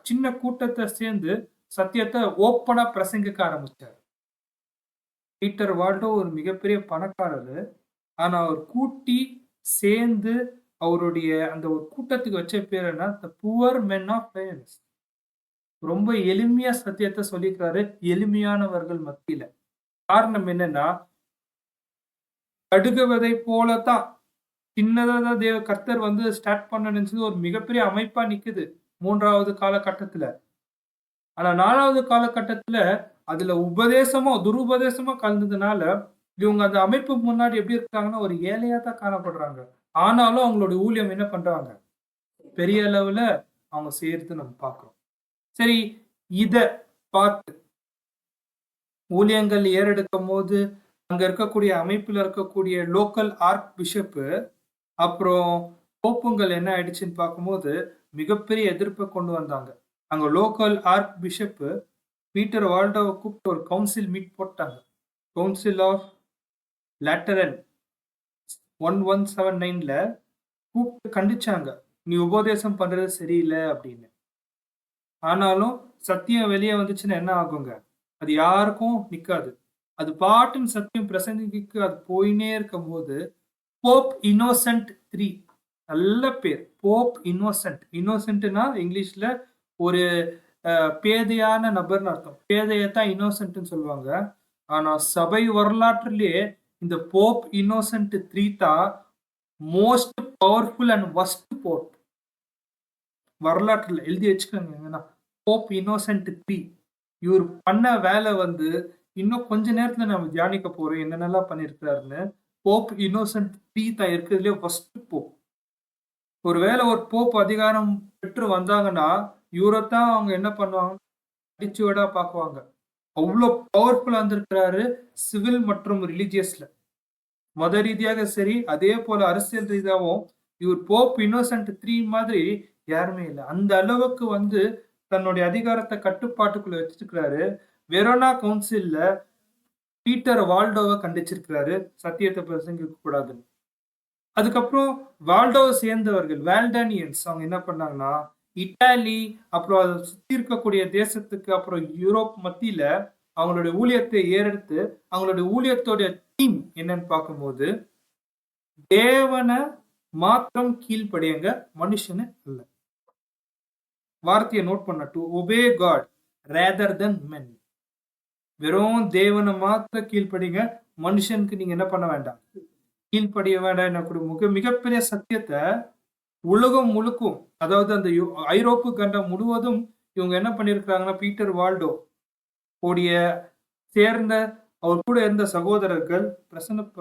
சின்ன கூட்டத்தை சேர்ந்து சத்தியத்தை ஓப்பனா பிரசங்கிக்க ஆரம்பிச்சார். பீட்டர் வால்டோ ஒரு மிகப்பெரிய பணக்காரரு. ஆனா அவர் கூட்டி சேர்ந்து அவருடைய அந்த ஒரு கூட்டத்துக்கு வச்ச பேர் என்ன, த புவர் மென் ஆஃப் லயோனஸ். ரொம்ப எளிமையா சத்தியத்தை சொல்லிக்கிறாரு எளிமையானவர்கள் மத்தியில. காரணம் என்னன்னா, கடுகுவதை போலத்தான் சின்னதா தான் கர்த்தர் வந்து ஸ்டார்ட் பண்ண நினைச்சது ஒரு மிகப்பெரிய அமைப்பா நிக்குது 3வது காலகட்டத்துல. ஆனா 4வது காலகட்டத்துல அதுல துருபதேசமா கலந்ததுனால இவங்க அந்த அமைப்பு முன்னாடி எப்படி இருக்காங்கன்னா ஒரு ஏழையா தான் காணப்படுறாங்க. ஆனாலும் அவங்களுடைய ஊழியம் என்ன பண்றாங்க, பெரிய அளவுல அவங்க செய்யறது நம்ம பார்க்கிறோம். சரி, இத பார்த்து ஊழியங்கள் ஏறெடுக்கும் போது அங்க இருக்கக்கூடிய அமைப்புல இருக்கக்கூடிய லோக்கல் ஆர்க் பிஷப்பு அப்புறம் போப்புங்கள் என்ன ஆயிடுச்சுன்னு பார்க்கும்போது மிகப்பெரிய எதிர்ப்பை கொண்டு வந்தாங்க. அங்க லோக்கல் ஆர்க் பிஷப்பு பீட்டர் வால்டோவை கூப்பிட்டு ஒரு கவுன்சில் மீட் போட்டாங்க. கவுன்சில் ஆஃப் லேட்டரன் 1179ல கூப்பிட்டு கண்டிச்சாங்க, நீ உபதேசம் பண்றது சரியில்லை அப்படின்னு. ஆனாலும் சத்தியம் வெளியே வந்துச்சுன்னா என்ன ஆகுங்க, அது யாருக்கும் நிக்காது. அது பாட்டுன்னு சத்தியம் பிரசங்கிக்கு அது போயினே இருக்கும் போது போப் இன்னோசென்ட் 3, நல்ல பேர், போப் இன்னோசென்ட்னா இங்கிலீஷ்ல ஒரு பேதையான நபர்னு அர்த்தம். பேதையத்தான் இன்னோசென்ட்னு சொல்லுவாங்க. ஆனா சபை வரலாற்றிலேயே இந்த போப் இன்னோசென்ட் 3 தான் most powerful and worst Pope. வரலாற்றுல எழுதி வச்சுக்கோங்க. போப் இன்னோசென்ட் 3 இவர் பண்ண வேலை வந்து இன்னும் கொஞ்ச நேரத்துல நம்ம தியானிக்க போறோம் என்னென்னலாம் பண்ணிருக்காருன்னு. போப் இன்னோசென்ட் 3 தான் இருக்கிறதுலே வர்ஸ்ட் போப். ஒருவேளை ஒரு போப் அதிகாரம் பெற்று வந்தாங்கன்னா இவரைத்தான் அவங்க என்ன பண்ணுவாங்க, அடிச்சுவடா பாக்குவாங்க. அவ்வளோ பவர்ஃபுல்லா இருந்திருக்கிறாரு சிவில் மற்றும் ரிலிஜியஸ்ல. மத ரீதியாக சரி, அதே போல அரசியல் ரீதியாகவும் இவர் போப் இன்னோசென்ட் 3 மாதிரி யாருமே இல்லை. அந்த அளவுக்கு வந்து தன்னுடைய அதிகாரத்தை கட்டுப்பாட்டுக்குள்ள வச்சிருக்கிறாரு. வெரோனா கவுன்சில்ல பீட்டர் வால்டோவை கண்டிச்சிருக்கிறாரு சத்தியத்தை பிரசங்கிக்க கூடாதுன்னு. அதுக்கப்புறம் வால்டோவை சேர்ந்தவர்கள் வால்டானியன்ஸ் அவங்க என்ன பண்ணாங்கன்னா இட்டாலி அப்புறம் அதை சுத்தி இருக்கக்கூடிய தேசத்துக்கு அப்புறம் யூரோப் மத்தியில அவங்களுடைய ஊழியத்தை ஏறெடுத்து அவங்களுடைய ஊழியத்தோடைய தீம் என்னன்னு பார்க்கும்போது தேவனை மாத்திரம் கீழ்ப்படியுங்க, மனுஷனு அல்ல. வார்த்தையை நோட் பண்ண, டு ஒபே காட் ரேதர் தென் மென். வெறும் தேவனை மாத்திரம் கீழ்ப்படிங்க, மனுஷனுக்கு நீங்க என்ன பண்ண வேண்டாம், கீழ்ப்படிய வேண்டாம். மிகப்பெரிய சத்தியத்தை உலகம் முழுக்கும், அதாவது அந்த ஐரோப்பு கண்டம் முழுவதும் இவங்க என்ன பண்ணிருக்காங்கன்னா பீட்டர் வால்டோ உடைய சேர்ந்த அவர் கூட இருந்த சகோதரர்கள்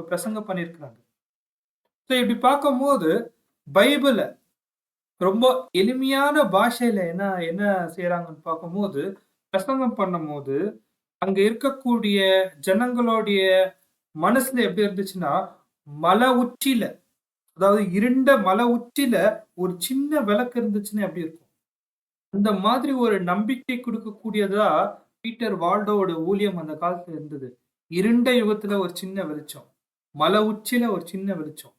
பிரசங்க பண்ணிருக்கிறாங்க. இப்படி பார்க்கும்போது பைபிள ரொம்ப எளிமையான பாஷையில என்ன செய்யறாங்கன்னு பார்க்கும்போது பிரசங்கம் பண்ணும் போது அங்க இருக்கக்கூடிய ஜனங்களுடைய மனசுல எப்படி இருந்துச்சுன்னா, மலை உச்சியில, அதாவது இருண்ட மலை உச்சியில ஒரு சின்ன விளக்கு இருந்துச்சுன்னா எப்படி இருக்கும், அந்த மாதிரி ஒரு நம்பிக்கை கொடுக்கக்கூடியதா பீட்டர் வால்டோவோட ஊழியம் அந்த காலத்துல இருந்தது. இருண்ட யுகத்துல ஒரு சின்ன வெளிச்சம், மலை உச்சியில ஒரு சின்ன வெளிச்சம்.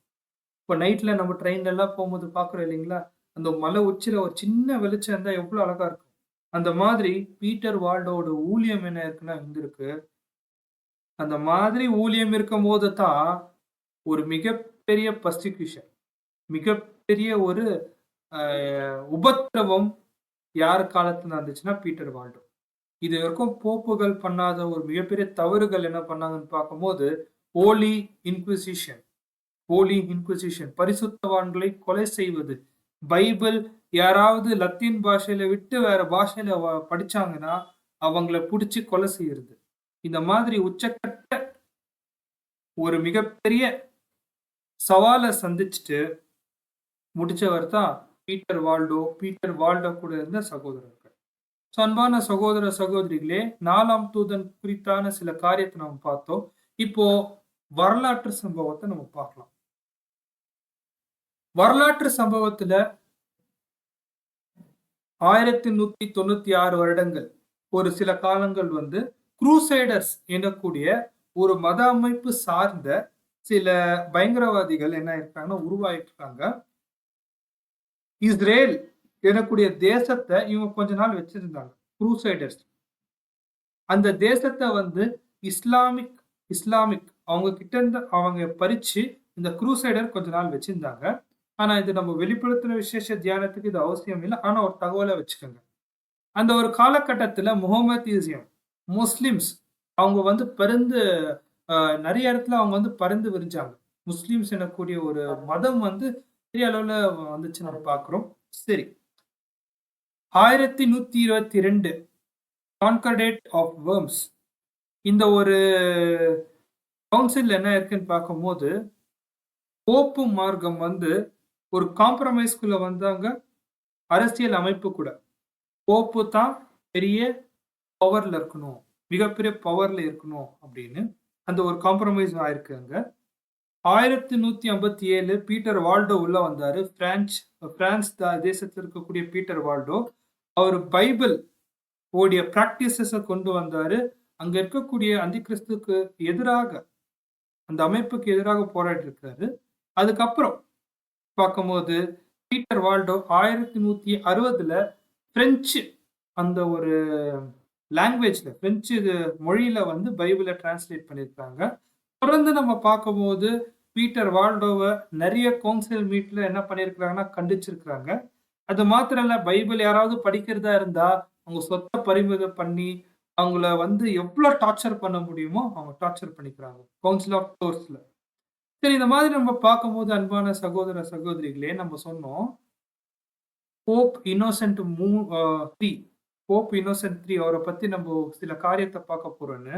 இப்போ நைட்ல நம்ம ட்ரெயின்ல எல்லாம் போகும்போது பாக்குறோம் இல்லைங்களா, அந்த மலை உச்சியில ஒரு சின்ன வெளிச்சம் இருந்தா எவ்வளவு அழகா இருக்கும். அந்த மாதிரி பீட்டர் வால்டோவோட ஊழியம் என்ன இருக்குன்னா இருந்திருக்கு. அந்த மாதிரி ஊழியம் இருக்கும் போது தான் ஒரு மிகப்பெரிய பர்சிக்யூஷன், மிகப்பெரிய ஒரு உபத்திரவம் யார் காலத்துல இருந்துச்சுன்னா பீட்டர் வால்டோ. இது வரைக்கும் போப்புகள் பண்ணாத ஒரு மிகப்பெரிய தவறுகள் என்ன பண்ணாங்கன்னு பார்க்கும்போது ஹோலி இன்குவிசிஷன், பரிசுத்தவான்களை கொலை செய்வது. பைபிள் யாராவது லத்தீன் பாஷையில விட்டு வேற பாஷையில படிச்சாங்கன்னா அவங்கள பிடிச்சி கொலை செய்யறது. இந்த மாதிரி உச்சக்கட்ட ஒரு மிகப்பெரிய சவாலை சந்திச்சுட்டு முடிச்சவர் தான் பீட்டர் வால்டோ கூட இருந்த சகோதரர்கள். அன்பான சகோதர சகோதரிகளே, 4ஆம் தூதன் குறித்தான சில காரியத்தை நம்ம பார்த்தோம். இப்போ வரலாற்று சம்பவத்தை நம்ம பார்க்கலாம். வரலாற்று சம்பவத்துல 1196 வருடங்கள் ஒரு சில காலங்கள் வந்து குரூசைடர்ஸ் எனக்கூடிய ஒரு மத அமைப்பு சார்ந்த சில பயங்கரவாதிகள் என்ன இருக்காங்கன்னா உருவாயிட்டாங்க. இஸ்ரேல் எனக்கூடிய தேசத்தை இவங்க கொஞ்ச நாள் வச்சிருந்தாங்க. குரூசைடர்ஸ். அந்த தேசத்தை வந்து இஸ்லாமிக் இஸ்லாமிக் அவங்க கிட்ட இருந்து அவங்க பறிச்சு இந்த குரூசைடர் கொஞ்ச நாள் வச்சிருந்தாங்க. ஆனா இது நம்ம வெளிப்படுத்தின விசேஷ தியானத்துக்கு இது அவசியம் இல்ல. ஆனா ஒரு தகவல வச்சுக்கோங்க. அந்த ஒரு காலகட்டத்துல முஹம்மதிசம், முஸ்லிம்ஸ் அவங்க வந்து பருந்து நெறைய இடத்துல அவங்க வந்து பறந்து விரிஞ்சாங்க. முஸ்லிம்ஸ் எனக்கூடிய ஒரு மதம் வந்து பெரிய அளவுல வந்துச்சு நம்ம பார்க்கிறோம். சரி. 1122 கான்கர்டேட் ஆஃப் வர்ம்ஸ் இந்த ஒரு கவுன்சில் என்ன இருக்குன்னு பார்க்கும்போது, போப்பு மார்க்கம் வந்து ஒரு காம்ப்ரமைஸ்க்குள்ள வந்தாங்க. அரசியல் அமைப்பு கூட. போப்பு தான் பெரிய பவர்ல இருக்கணும். மிகப்பெரிய பவர்ல இருக்கணும் அப்படின்னு. அந்த ஒரு காம்ப்ரமைஸ் ஆயிருக்கு அங்க. 1157 பீட்டர் வால்டோ உள்ள வந்தாரு. பிரான்ஸ் தேசத்துல இருக்கக்கூடிய பீட்டர் வால்டோ. அவர் பைபிள் உடைய பிராக்டிசஸ கொண்டு வந்தாரு. அங்க இருக்கக்கூடிய அந்தி கிறிஸ்துக்கு எதிராக அந்த அமைப்புக்கு எதிராக போராடி இருக்காரு. அதுக்கப்புறம் பார்க்கும்போது பீட்டர் வால்டோ 1160ல பிரெஞ்சு அந்த ஒரு லாங்குவேஜ்ல பிரெஞ்சு மொழியில வந்து பைபிளை டிரான்ஸ்லேட் பண்ணியிருக்காங்க. தொடர்ந்து நம்ம பார்க்கும்போது பீட்டர் வால்டோவை நிறைய கவுன்சில் மீட்ல என்ன பண்ணியிருக்கிறாங்கன்னா கண்டிச்சிருக்கிறாங்க. அது மாத்திரம் இல்ல பைபிள் யாராவது படிக்கிறதா இருந்தா அவங்க சொத்தை பறிமுதல் பண்ணி அவங்கள வந்து எவ்வளவு டார்ச்சர் பண்ண முடியுமோ அவங்க டார்ச்சர் பண்ணிக்கிறாங்க கவுன்சில் ஆஃப் டோர்ஸ்ல. சரி இந்த மாதிரி நம்ம பார்க்கும்போது அன்பான சகோதர சகோதரிகளே நம்ம சொன்னோம் போப் இன்னோசென்ட் 3 போப் இன்னோசென்ட் 3 அவரை பத்தி நம்ம சில காரியத்தை பார்க்க போறோம்னு.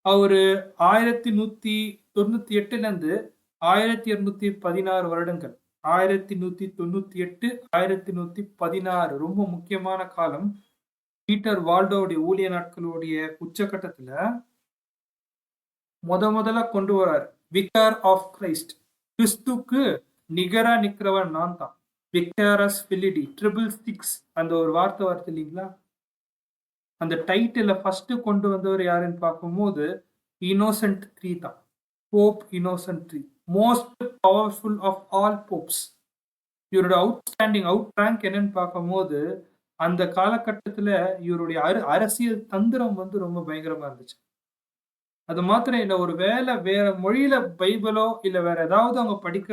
அவரு 1198ல இருந்து 1216 வருடங்கள் 1198 1116 ரொம்ப முக்கியமான காலம். பீட்டர் வால்டோவுடைய ஊழிய நாட்களுடைய உச்சகட்டத்துல முதல்ல கொண்டு வரார் விக்கார் ஆஃப் கிரைஸ்ட். கிறிஸ்துக்கு நிகரா நிக்கிறவன் நான் தான். விக்டரஸ் பிலிடி 666 அந்த ஒரு வார்த்தை வருது இல்லைங்களா? அந்த டைட்டில ஃபர்ஸ்ட் கொண்டு வந்தவர் யாருன்னு பார்க்கும்போது இன்னோசென்ட் 3 தான். Pope innocent 3 most powerful of all popes. இவரோட அவுட் ரேங்க் என்னன்னு பார்க்கும்போது அந்த காலகட்டத்துல இவருடைய அரசியல் தந்திரம் வந்து ரொம்ப பயங்கரமா இருந்துச்சு. அது மாத்திரம் இல்ல ஒரு வேற மொழியில பைபிளோ இல்ல வேற ஏதாவது அவங்க படிக்க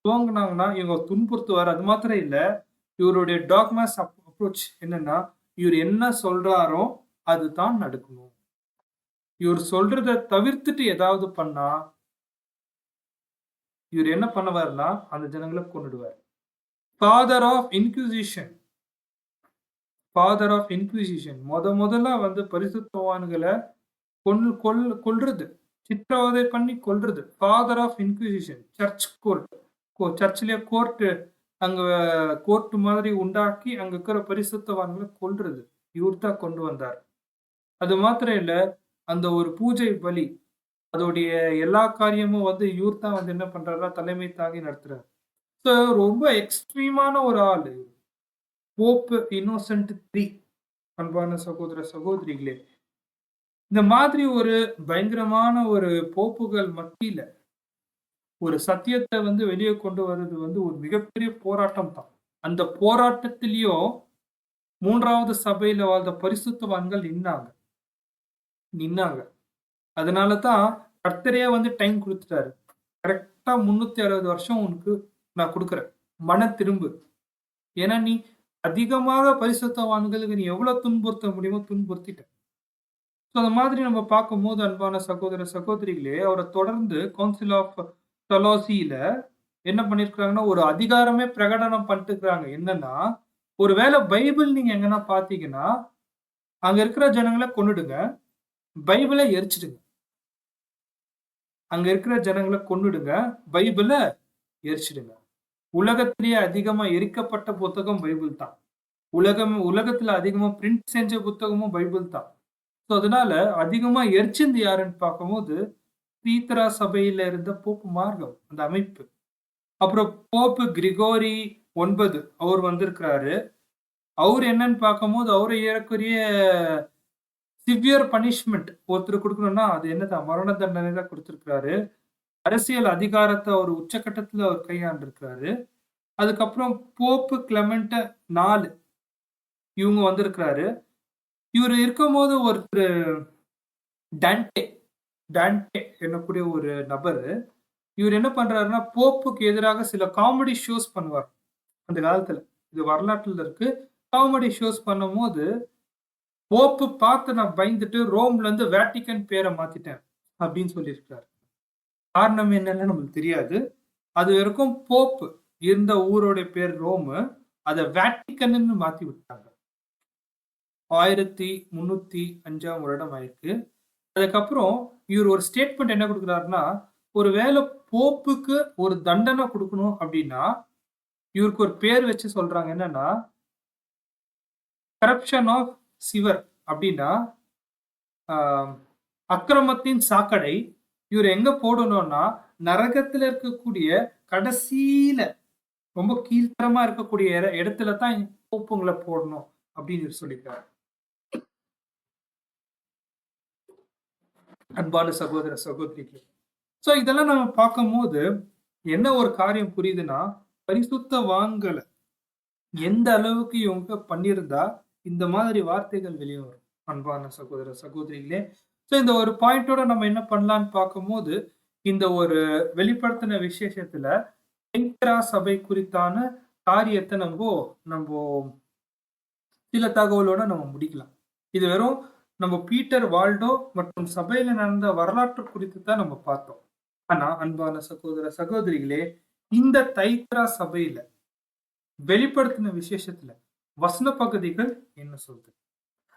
துவங்கினாங்கன்னா இவங்க துன்புறுத்துவார். அது மாத்திரம் இல்ல இவருடைய டாக்மாஸ் அப்ரோச் என்னன்னா இவர் என்ன சொல்றாரோ அதுதான் நடக்கணும். இவர் சொல்றத தவிர்த்துட்டு ஏதாவது பண்ணா இவர் என்ன பண்ணுவார்னா அந்த ஜனங்களை கொன்னுடுவார். ஃபாதர் ஆஃப் இன்குவிசிஷன் முதல்ல வந்து பரிசுத்தவான்களை கொல்றது, சித்திரவதை பண்ணி கொல்றது. ஃபாதர் ஆஃப் இன்குவிசிஷன் சர்ச் சர்ச்லயே அங்க கோர்ட் மாதிரி உண்டாக்கி அங்க இருக்கிற பரிசுத்தவான்களை கொல்றது இவர் தான் கொண்டு வந்தார். அது மாத்திரம் இல்ல அந்த ஒரு பூஜை பலி அதோடைய எல்லா காரியமும் வந்து இவர் தான் வந்து என்ன பண்றாருன்னா தலைமை தாங்கி நடத்துறாரு. ரொம்ப எக்ஸ்ட்ரீமான ஒரு ஆளு போப் இன்னோசென்ட் 3. அன்பான சகோதர சகோதரிகளே இந்த மாதிரி ஒரு பயங்கரமான ஒரு போப்புகள் மத்தியில ஒரு சத்தியத்தை வந்து வெளியே கொண்டு வர்றது வந்து ஒரு மிகப்பெரிய போராட்டம் தான். அந்த போராட்டத்திலயும் 3வது சபையில வாழ்ந்த பரிசுத்தவான்கள் நின்னாங்க. அதனாலதான் கர்த்தரே வந்து டைம் கொடுத்துட்டாரு. கரெக்டா 360 வருஷம் உனக்கு நான் கொடுக்குறேன். மன திரும்பு. ஏன்னா நீ அதிகமாக பரிசுத்தவான்களுக்கு நீ எவ்வளவு துன்புறுத்த முடியுமோ துன்புறுத்திட்ட. அந்த மாதிரி நம்ம பார்க்கும்போது அன்பான சகோதர சகோதரிகளே அவரை தொடர்ந்து கவுன்சில் ஆஃப் தலோசியில என்ன பண்ணிருக்காங்கன்னா ஒரு அதிகாரமே பிரகடனம் பண்ணிட்டு இருக்காங்க. என்னன்னா ஒருவேளை பைபிள் நீங்க எங்கன்னா பாத்தீங்கன்னா அங்க இருக்கிற ஜனங்களை கொன்னுடுங்க, பைபிளை எரிச்சிடுங்க. அங்க இருக்கிற ஜனங்களை கொன்னுடுங்க, பைபிளை எரிச்சிடுங்க. உலகத்திலேயே அதிகமா எரிக்கப்பட்ட புத்தகம் பைபிள் தான். உலகத்துல அதிகமா பிரிண்ட் செஞ்ச புத்தகமும் பைபிள் தான். அதனால அதிகமா எரிச்சிருந்து யாருன்னு பார்க்கும்போது பீத்ரா சபையில இருந்த போப்பு மார்க்கம் அந்த அமைப்பு. அப்புறம் போப்பு கிரிகோரி 9 அவர் வந்திருக்கிறாரு. அவர் என்னன்னு பார்க்கும்போது அவரு ஏறக்குறைய சிவியர் பனிஷ்மெண்ட் ஒருத்தர் கொடுக்கணும்னா அது என்னதான் மரண தண்டனை தான் கொடுத்திருக்கிறாரு. அரசியல் அதிகாரத்த ஒரு உச்சகட்டத்துல அவர் கையாண்டிருக்கிறாரு. அதுக்கப்புறம் போப்பு கிளெமெண்ட் 4 இவங்க வந்திருக்கிறாரு. இவரு இருக்கும்போது ஒருத்தர் டான்டே டான்டே என்னக்கூடிய ஒரு நபர் இவர் என்ன பண்றாருன்னா போப்புக்கு எதிராக சில காமெடி ஷோஸ் பண்ணுவார் அந்த காலத்துல. இது வரலாற்றுல இருக்கு. காமெடி ஷோஸ் பண்ணும்போது போப்பு பார்த்து நான் பயந்துட்டு ரோம்ல இருந்து வேட்டிக்கன் பேரை மாத்திட்டேன் அப்படின்னு சொல்லியிருக்காரு. காரணம் என்னன்னு நமக்கு தெரியாது. அது வரைக்கும் போப்பு இருந்த ஊரோட பேர் ரோமு. அதை வேட்டிக்கன்னு மாத்தி விட்டாங்க. 1305 வருடம் ஆயிருக்கு. அதுக்கப்புறம் இவர் ஒரு ஸ்டேட்மெண்ட் என்ன கொடுக்குறாருன்னா, ஒருவேளை போப்புக்கு ஒரு தண்டனை கொடுக்கணும் அப்படின்னா, இவருக்கு ஒரு பேர் வச்சு சொல்றாங்க. என்னன்னா, கரப்ஷன் ஆஃப் சிவர் அப்படின்னா, அக்கிரமத்தின் சாக்கடை. இவர் எங்க போடணும்னா, நரகத்துல இருக்கக்கூடிய கடைசியில ரொம்ப கீழ்த்தரமா இருக்கக்கூடிய இடத்துல தான் போப்புங்களை போடணும் அப்படின்னு இவர் சொல்லியிருக்காரு. அன்பான சகோதர சகோதரிகளே. சோ இதெல்லாம் நம்ம பார்க்கும்போது என்ன ஒரு காரியம் புரியுதுன்னா, பரிசுத்தவான்கள எந்த அளவுக்கு இவங்க பண்ணியிருந்தா இந்த மாதிரி வார்த்தைகள் வெளிய வரும். அன்பான சகோதர சகோதரிகளே. சோ இந்த ஒரு பாயிண்டோட நம்ம என்ன பண்ணலாம்னு பார்க்கும்போது, இந்த ஒரு வெளிப்படுத்தின விசேஷத்துல தைத்திரா சபை குறித்தான காரியத்தை நம்போ சில தகவலோட நம்ம முடிக்கலாம். இது வெறும் நம்ம பீட்டர் வால்டோ மற்றும் சபையில நடந்த வரலாற்று குறித்து தான் நம்ம பார்த்தோம். ஆனா அன்பான சகோதர சகோதரிகளே, இந்த தைத்திரா சபையில வெளிப்படுத்தின விசேஷத்துல வசன பகுதிகள் என்ன சொல்றது?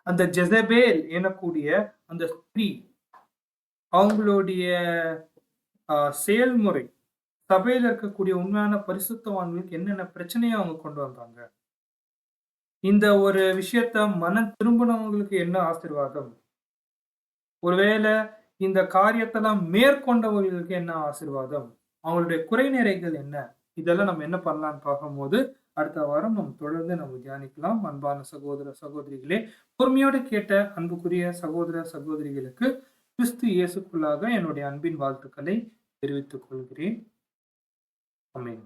அந்த ஜெசபேல் எனக்கூடிய அந்த ஸ்திரீ அவங்களுடைய செயல்முறை சபையில இருக்கக்கூடிய உண்மையான பரிசுத்தவான்களுக்கு என்னென்ன பிரச்சனையை அவங்க கொண்டு வந்தாங்க? இந்த ஒரு விஷயத்த மனம் திரும்பினவங்களுக்கு என்ன ஆசீர்வாதம்? ஒருவேளை இந்த காரியத்தெல்லாம் மேற்கொண்டவர்களுக்கு என்ன ஆசீர்வாதம்? அவங்களுடைய குறைநிறைகள் என்ன? இதெல்லாம் நம்ம என்ன பண்ணலாம்னு பார்க்கும்போது அடுத்த வாரம் நம்ம தொடர்ந்து நம்ம தியானிக்கலாம். அன்பான சகோதர சகோதரிகளே, பொறுமையோடு கேட்ட அன்புக்குரிய சகோதர சகோதரிகளுக்கு கிறிஸ்து இயேசுக்குள்ளாக என்னுடைய அன்பின் வாழ்த்துக்களை தெரிவித்துக் கொள்கிறேன். ஆமென்.